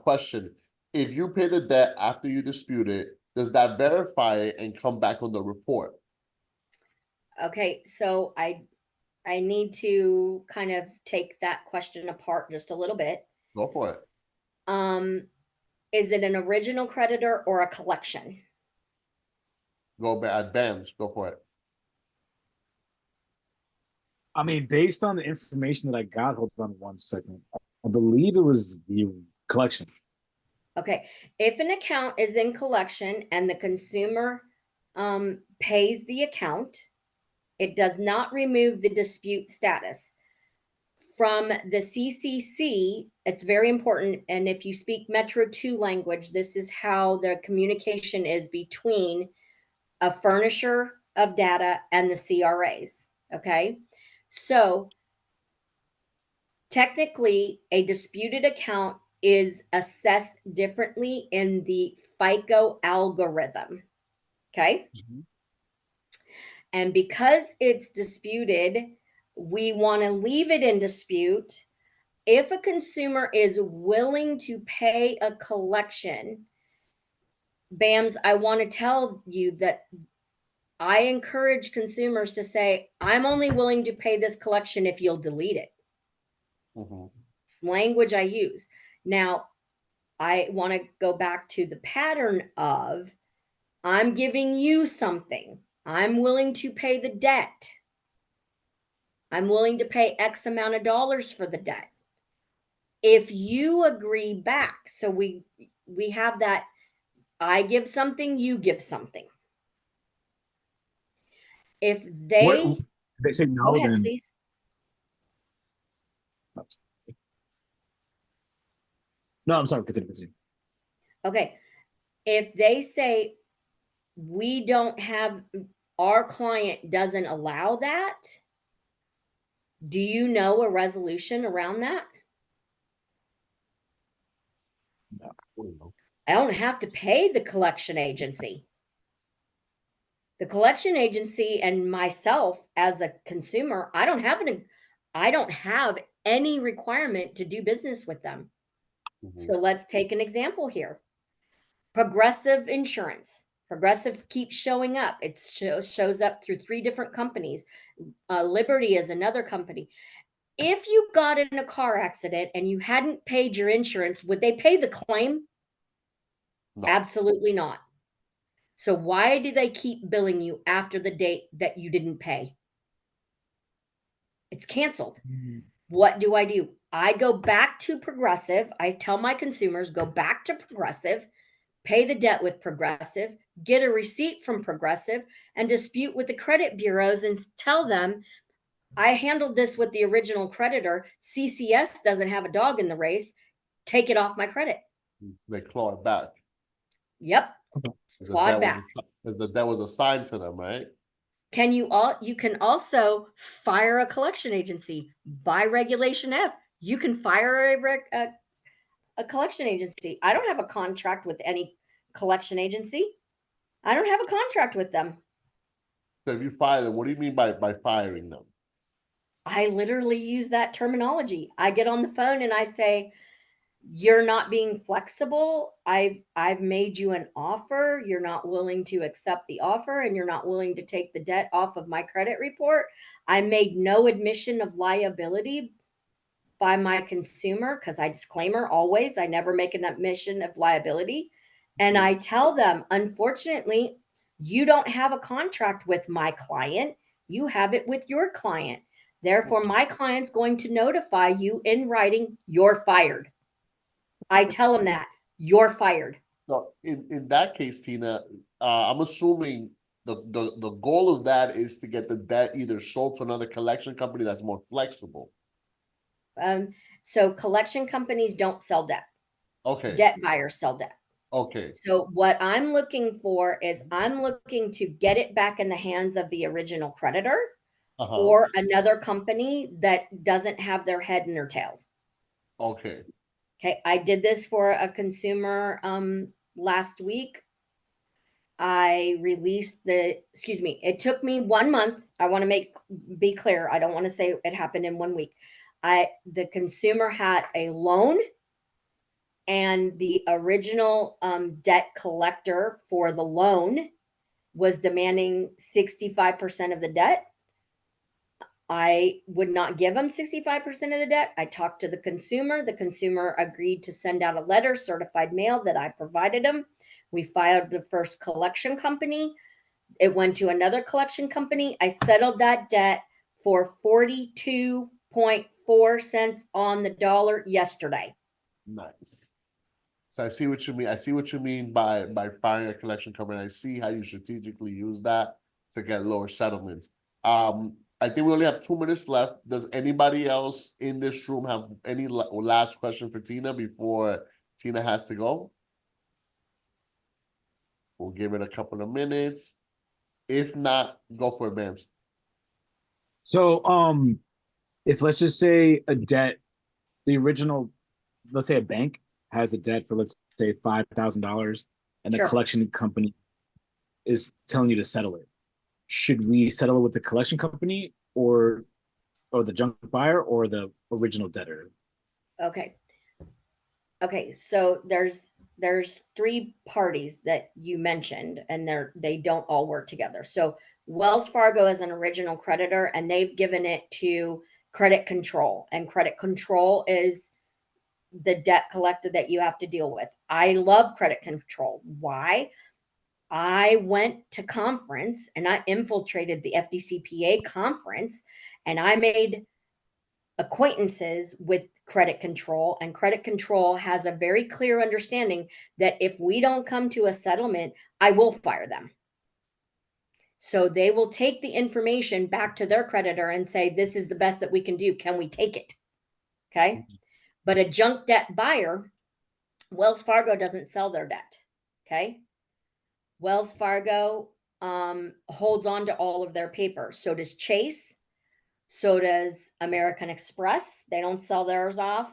A: Question. If you pay the debt after you dispute it, does that verify it and come back on the report?
B: Okay, so I need to kind of take that question apart just a little bit.
A: Go for it.
B: Um, is it an original creditor or a collection?
A: Go back. BAMS. Go for it.
C: I mean, based on the information that I got, hold on 1 second. I believe it was the collection.
B: Okay, if an account is in collection and the consumer pays the account, it does not remove the dispute status. From the CCC, it's very important. And if you speak Metro 2 language, this is how the communication is between a furnisher of data and the CRAs. Okay. So technically, a disputed account is assessed differently in the FICO algorithm. Okay.
A: Mhm.
B: And because it's disputed, we want to leave it in dispute. If a consumer is willing to pay a collection, BAMS, I want to tell you that I encourage consumers to say, I'm only willing to pay this collection if you'll delete it.
A: Mhm.
B: It's language I use. Now, I want to go back to the pattern of I'm giving you something. I'm willing to pay the debt. I'm willing to pay X amount of dollars for the debt. If you agree back, so we have that I give something, you give something. If
C: What
B: they
C: they say
B: go
C: no,
B: ahead,
C: then
B: please.
C: no. I'm sorry. Continue. Continue.
B: Okay. If they say we don't have our client doesn't allow that, do you know a resolution around that? I don't have to pay the collection agency. The collection agency and myself as a consumer, I don't have any requirement to do business with them. So let's take an example here. Progressive Insurance. Progressive keeps showing up. It shows up through 3 different companies. Liberty is another company. If you got in a car accident and you hadn't paid your insurance, would they pay the claim?
A: No.
B: Absolutely not. So why do they keep billing you after the date that you didn't pay? It's canceled. What do? I go back to Progressive. I tell my consumers, go back to Progressive, pay the debt with Progressive, get a receipt from Progressive, and dispute with the credit bureaus and tell them, I handled this with the original creditor. CCS doesn't have a dog in the race. Take it off my credit.
A: They claw it back.
B: Yep. Clawed back.
A: The debt was assigned to them, right?
B: You can also fire a collection agency by Regulation F. You can fire a collection agency. I don't have a contract with any collection agency. I don't have a contract with them.
A: So if you fire them, what do you mean by firing them?
B: I literally use that terminology. I get on the phone and I say, you're not being flexible. I've made you an offer. You're not willing to accept the offer, and you're not willing to take the debt off of my credit report. I made no admission of liability by my consumer, because I disclaimer always, I never make an admission of liability. And I tell them, unfortunately, you don't have a contract with my client. You have it with your client. Therefore, my client's going to notify you in writing, you're fired. I tell them that you're fired.
A: So in that case, Tina, I'm assuming the goal of that is to get the debt either sold to another collection company that's more flexible.
B: So collection companies don't sell debt.
A: Okay.
B: Debt buyers sell debt.
A: Okay.
B: So what I'm looking for is I'm looking to get it back in the hands of the original creditor or another company that doesn't have their head in their tail.
A: Okay.
B: Okay. I did this for a consumer last week. I released it took me 1 month. I want to be clear. I don't want to say it happened in 1 week. The consumer had a loan, and the original debt collector for the loan was demanding 65% of the debt. I would not give them 65% of the debt. I talked to the consumer. The consumer agreed to send out a letter, certified mail, that I provided them. We filed the first collection company. It went to another collection company. I settled that debt for 42.4 cents on the dollar yesterday.
A: Nice. So I see what you mean. I see what you mean by firing a collection company. I see how you strategically use that to get lower settlements. I think we only have 2 minutes left. Does anybody else in this room have any last question for Tina before Tina has to go? We'll give it a couple of minutes. If not, go for it, Bams.
C: So, if let's just say a debt, the original, let's say a bank has a debt for, let's say, $5,000, and the
B: Sure.
C: collection company is telling you to settle it. Should we settle it with the collection company or the junk buyer or the original debtor?
B: Okay. So there's 3 parties that you mentioned, and they don't all work together. So Wells Fargo is an original creditor, and they've given it to credit control, and credit control is the debt collector that you have to deal with. I love credit control. Why? I went to conference and I infiltrated the FDCPA conference, and I made acquaintances with credit control, and credit control has a very clear understanding that if we don't come to a settlement, I will fire them. So they will take the information back to their creditor and say, this is the best that we can do. Can we take it? Okay. But a junk debt buyer, Wells Fargo doesn't sell their debt. Okay. Wells Fargo holds on to all of their paper. So does Chase. So does American Express. They don't sell theirs off.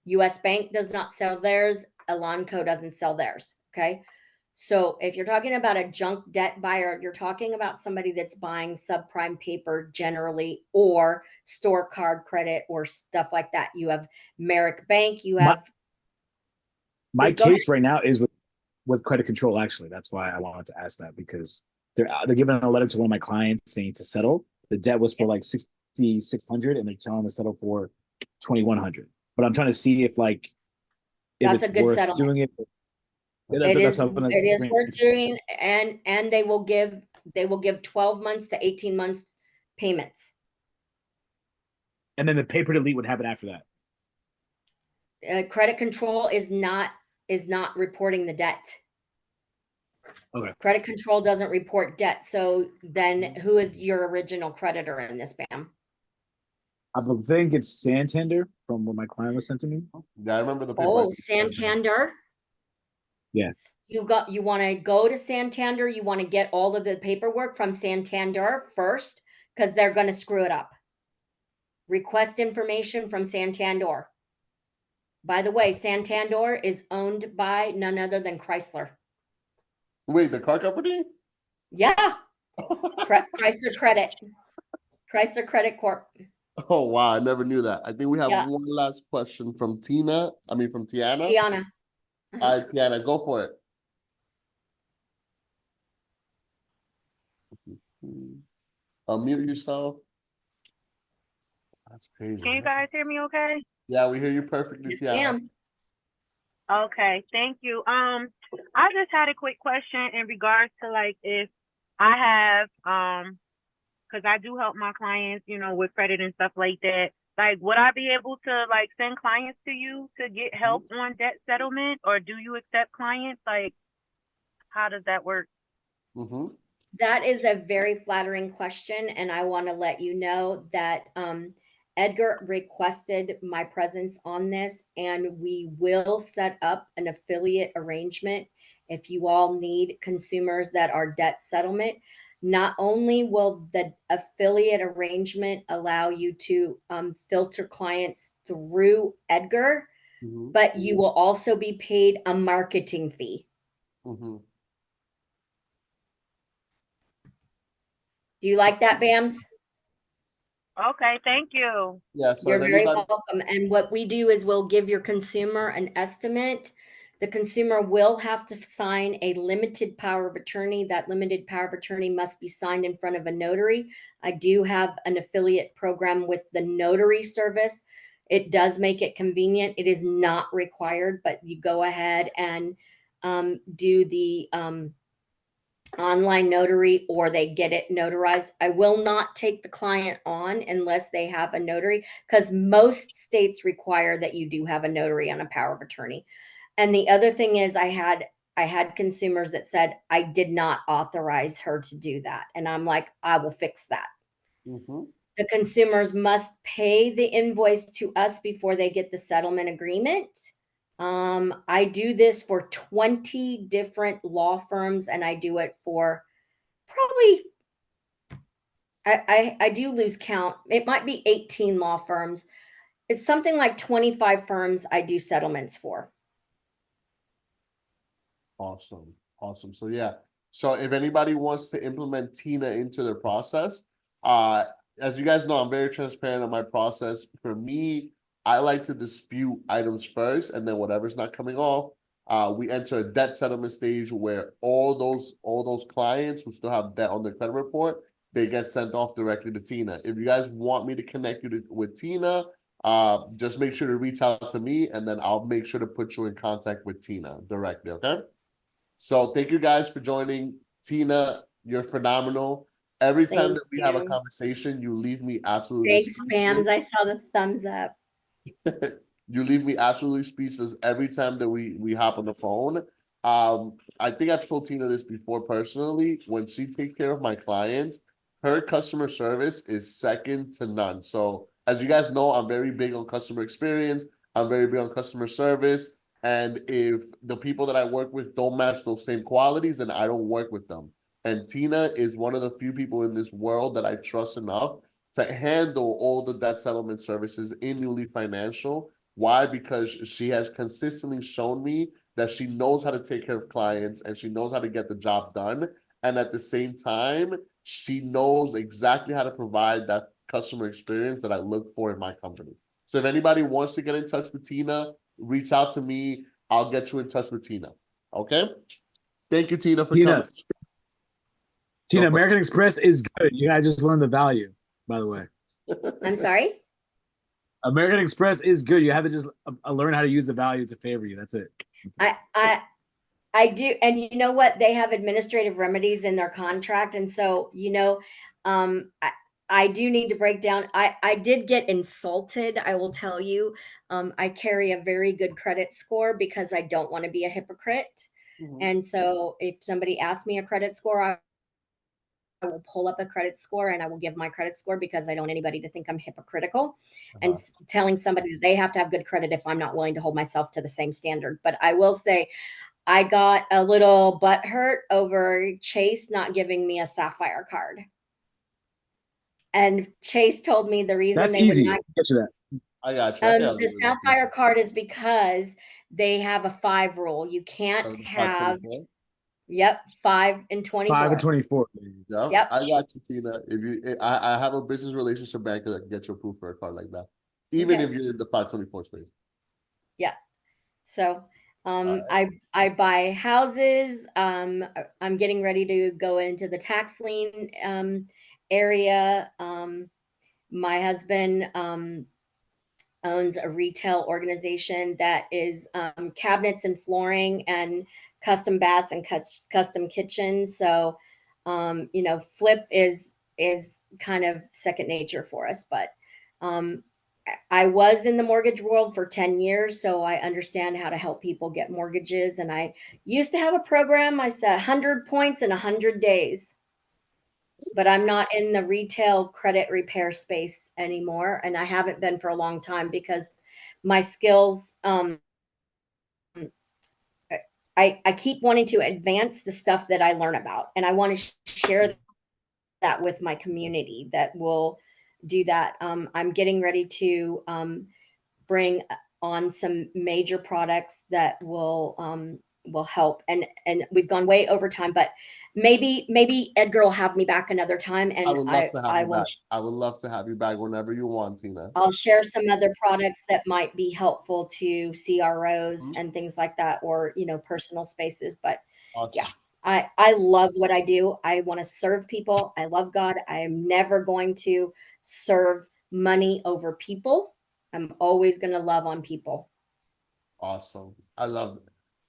B: US Bank does not sell theirs. Elanco doesn't sell theirs. Okay. So if you're talking about a junk debt buyer, you're talking about somebody that's buying subprime paper generally, or store card credit or stuff like that. You have Merrick Bank, you
C: My
B: have
C: my
B: please go ahead.
C: case right now is with credit control. Actually, that's why I wanted to ask that, because they're giving a letter to one of my clients saying to settle. The debt was for like 6,600, and they're telling to settle for 2,100. But I'm trying to see if like if
B: That's a
C: it's
B: good
C: worth
B: settlement.
C: doing it.
B: It is
C: What I'm gonna
B: it is
C: bring-
B: worth doing, and they will give 12 months to 18 months payments.
C: And then the paper delete would happen after that.
B: Credit control is not reporting the debt.
C: Okay.
B: Credit control doesn't report debt. So then who is your original creditor in this, Bam?
C: I think it's Santander from what my client was sent to me.
A: Yeah, I remember the paper.
B: Oh, Santander.
C: Yeah.
B: You want to go to Santander. You want to get all of the paperwork from Santander first, because they're going to screw it up. Request information from Santander. By the way, Santander is owned by none other than Chrysler.
A: Wait, the car company?
B: Yeah. Chrysler Credit. Chrysler Credit Corp.
A: Oh wow, I never knew that. I think we have
B: Yeah.
A: one last question from Tiana.
B: Tiana.
A: All right, Tiana, go for it. Unmute yourself. That's crazy.
D: Can you guys hear me okay?
A: Yeah, we hear you perfectly,
B: Yes,
A: Tiana.
B: ma'am.
D: Okay, thank you. I just had a quick question in regards to like if I have because I do help my clients, you know, with credit and stuff like that. Like, would I be able to like send clients to you to get help on debt settlement, or do you accept clients? Like, how does that work?
A: Mm-hmm.
B: That is a very flattering question, and I want to let you know that Edgar requested my presence on this, and we will set up an affiliate arrangement if you all need consumers that are debt settlement. Not only will the affiliate arrangement allow you to filter clients through Edgar,
A: Mm-hmm.
B: but you will also be paid a marketing fee.
A: Mm-hmm.
B: Do you like that, Bams?
D: Okay, thank you.
A: Yeah, so
B: You're
A: if
B: very
A: anybody,
B: welcome. And what we do is we'll give your consumer an estimate. The consumer will have to sign a limited power of attorney. That limited power of attorney must be signed in front of a notary. I do have an affiliate program with the notary service. It does make it convenient. It is not required, but you go ahead and do the online notary, or they get it notarized. I will not take the client on unless they have a notary, because most states require that you do have a notary on a power of attorney. And the other thing is I had consumers that said I did not authorize her to do that. And I'm like, I will fix that.
A: mm-hmm.
B: The consumers must pay the invoice to us before they get the settlement agreement. I do this for 20 different law firms, and I do it for probably, I do lose count. It might be 18 law firms. It's something like 25 firms I do settlements for.
A: Awesome. Awesome. So yeah. So if anybody wants to implement Tina into their process, as you guys know, I'm very transparent on my process. For me, I like to dispute items first, and then whatever's not coming off, we enter a debt settlement stage where all those clients who still have debt on their credit report, they get sent off directly to Tina. If you guys want me to connect you with Tina, just make sure to reach out to me, and then I'll make sure to put you in contact with Tina directly. Okay. So thank you guys for joining. Tina, you're phenomenal. Every time
B: Thank
A: that we have a
B: you.
A: conversation, you leave me absolutely
B: Thanks,
A: speechless.
B: Bams. I saw the thumbs up.
A: You leave me absolutely speechless every time that we hop on the phone. I think I've told Tina this before personally. When she takes care of my clients, her customer service is second to none. So as you guys know, I'm very big on customer experience. I'm very big on customer service. And if the people that I work with don't match those same qualities, then I don't work with them. And Tina is one of the few people in this world that I trust enough to handle all the debt settlement services in Newly Financial. Why? Because she has consistently shown me that she knows how to take care of clients and she knows how to get the job done. And at the same time, she knows exactly how to provide that customer experience that I look for in my company. So if anybody wants to get in touch with Tina, reach out to me. I'll get you in touch with Tina. Okay? Thank you, Tina, for
C: Tina,
A: coming.
C: Tina,
A: Go for
C: American Express is good. You gotta just learn the value, by the way.
B: I'm sorry.
C: American Express is good. You have to just learn how to use the value to favor you. That's it.
B: I do, and you know what? They have administrative remedies in their contract, and so I do need to break down. I did get insulted. I will tell you. I carry a very good credit score because I don't want to be a hypocrite.
A: Mhm.
B: And so, if somebody asks me a credit score, I will pull up a credit score and I will give my credit score because I don't want anybody to think I'm hypocritical and telling somebody that they have to have good credit if I'm not willing to hold myself to the same standard. But I will say, I got a little butthurt over Chase not giving me a Sapphire card. And Chase told me the reason
C: That's
B: they would
C: easy.
B: not.
C: Get you that.
A: I got you. I got
B: The Sapphire card is because they have a 5 rule. You can't have, 5 and 24.
C: 5 and 24.
A: Yeah,
B: Yep.
A: I got you, Tina. If you, I have a business relationship banker that can get you approved for a card like that, even
B: Okay.
A: if you're in the 524 space.
B: Yeah. So I buy houses. I'm getting ready to go into the tax lien area. My husband owns a retail organization that is cabinets and flooring and custom baths and custom kitchens. So flip is kind of second nature for us. But I was in the mortgage world for 10 years, so I understand how to help people get mortgages. And I used to have a program. I said 100 points in 100 days. But I'm not in the retail credit repair space anymore. And I haven't been for a long time because my skills, I keep wanting to advance the stuff that I learn about. And I want to share that with my community that will do that. I'm getting ready to bring on some major products that will help. And we've gone way over time, but maybe Edgar will have me back another time, and
A: I would love to have
B: I
A: you
B: will.
A: back. I would love to have you back whenever you want, Tina.
B: I'll share some other products that might be helpful to CROs and things like that, or personal spaces. But
A: Awesome.
B: yeah, I love what I do. I want to serve people. I love God. I am never going to serve money over people. I'm always going to love on people.
A: Awesome. I love it.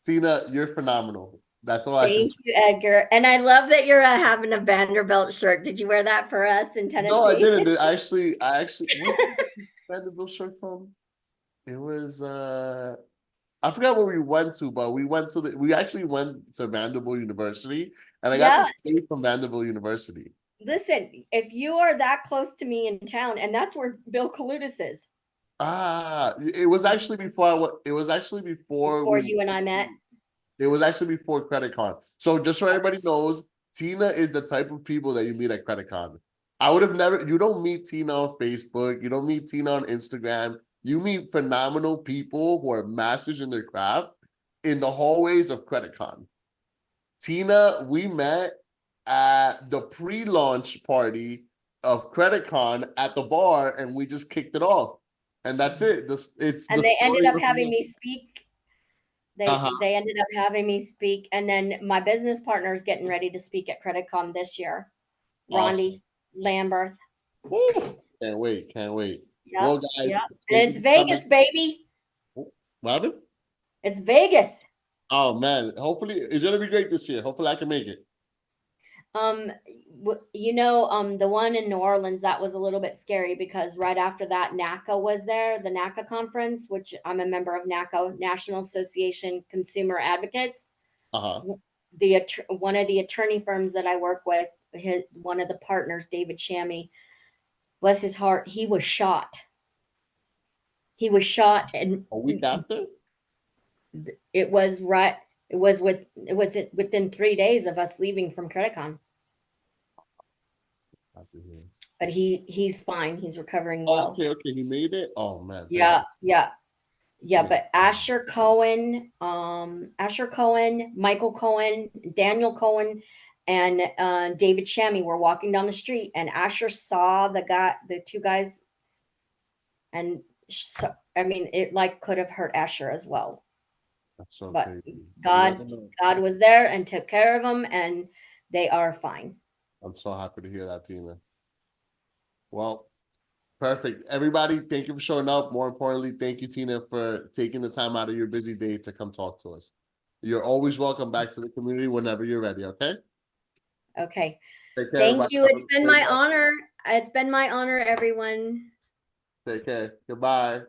A: Tina, you're phenomenal. That's all I can
B: Thank
A: say.
B: you, Edgar. And I love that you're having a Vanderbilt shirt. Did you wear that for us in Tennessee?
A: No, I didn't. I actually, where did the Vanderbilt shirt from? It was, I forgot where we went to, but we actually went to Vanderbilt University, and I got the state from Vanderbilt University.
B: Listen, if you are that close to me in town, and that's where Bill Kalutis is.
A: Ah, it was actually before it was actually before
B: you and I met.
A: It was actually before CreditCon. So just so everybody knows, Tina is the type of people that you meet at CreditCon. I would have never, you don't meet Tina on Facebook, you don't meet Tina on Instagram. You meet phenomenal people who are masters in their craft in the hallways of CreditCon. Tina, we met at the pre-launch party of CreditCon at the bar, and we just kicked it off. And that's it.
B: And they ended up having me speak. They ended up having me speak, and then my business partner is getting ready to speak at CreditCon this year. Rondi Lamberth.
A: Can't wait.
B: Yep,
A: Well, guys,
B: yep. And it's Vegas, baby.
A: What?
B: It's Vegas.
A: Oh man, hopefully it's gonna be great this year. Hopefully I can make it.
B: The one in New Orleans, that was a little bit scary because right after that, NACA was there, the NACA conference, which I'm a member of NACA, National Association Consumer Advocates. One of the attorney firms that I work with, one of the partners, David Shammy, bless his heart, he was shot. And
A: a week after?
B: It was within 3 days of us leaving from CreditCon. But he's fine. He's recovering well.
A: Okay, he made it. Oh man.
B: Yeah. Yeah,
A: Yeah.
B: but Asher Cohen, Michael Cohen, Daniel Cohen, and David Shammy were walking down the street, and Asher saw the two guys, and I mean, it like could have hurt Asher as well.
A: That's so
B: But
A: crazy.
B: God,
A: Yeah,
B: God was there and took care of them, and they are fine.
A: I'm so happy to hear that, Tina. Well, perfect. Everybody, thank you for showing up. More importantly, thank you, Tina, for taking the time out of your busy day to come talk to us. You're always welcome back to the community whenever you're ready, okay?
B: Okay.
A: Take care,
B: Thank
A: everybody.
B: you.
A: Have
B: It's
A: a
B: been
A: great
B: my
A: night.
B: honor. It's been my honor, everyone.
A: Take care. Goodbye.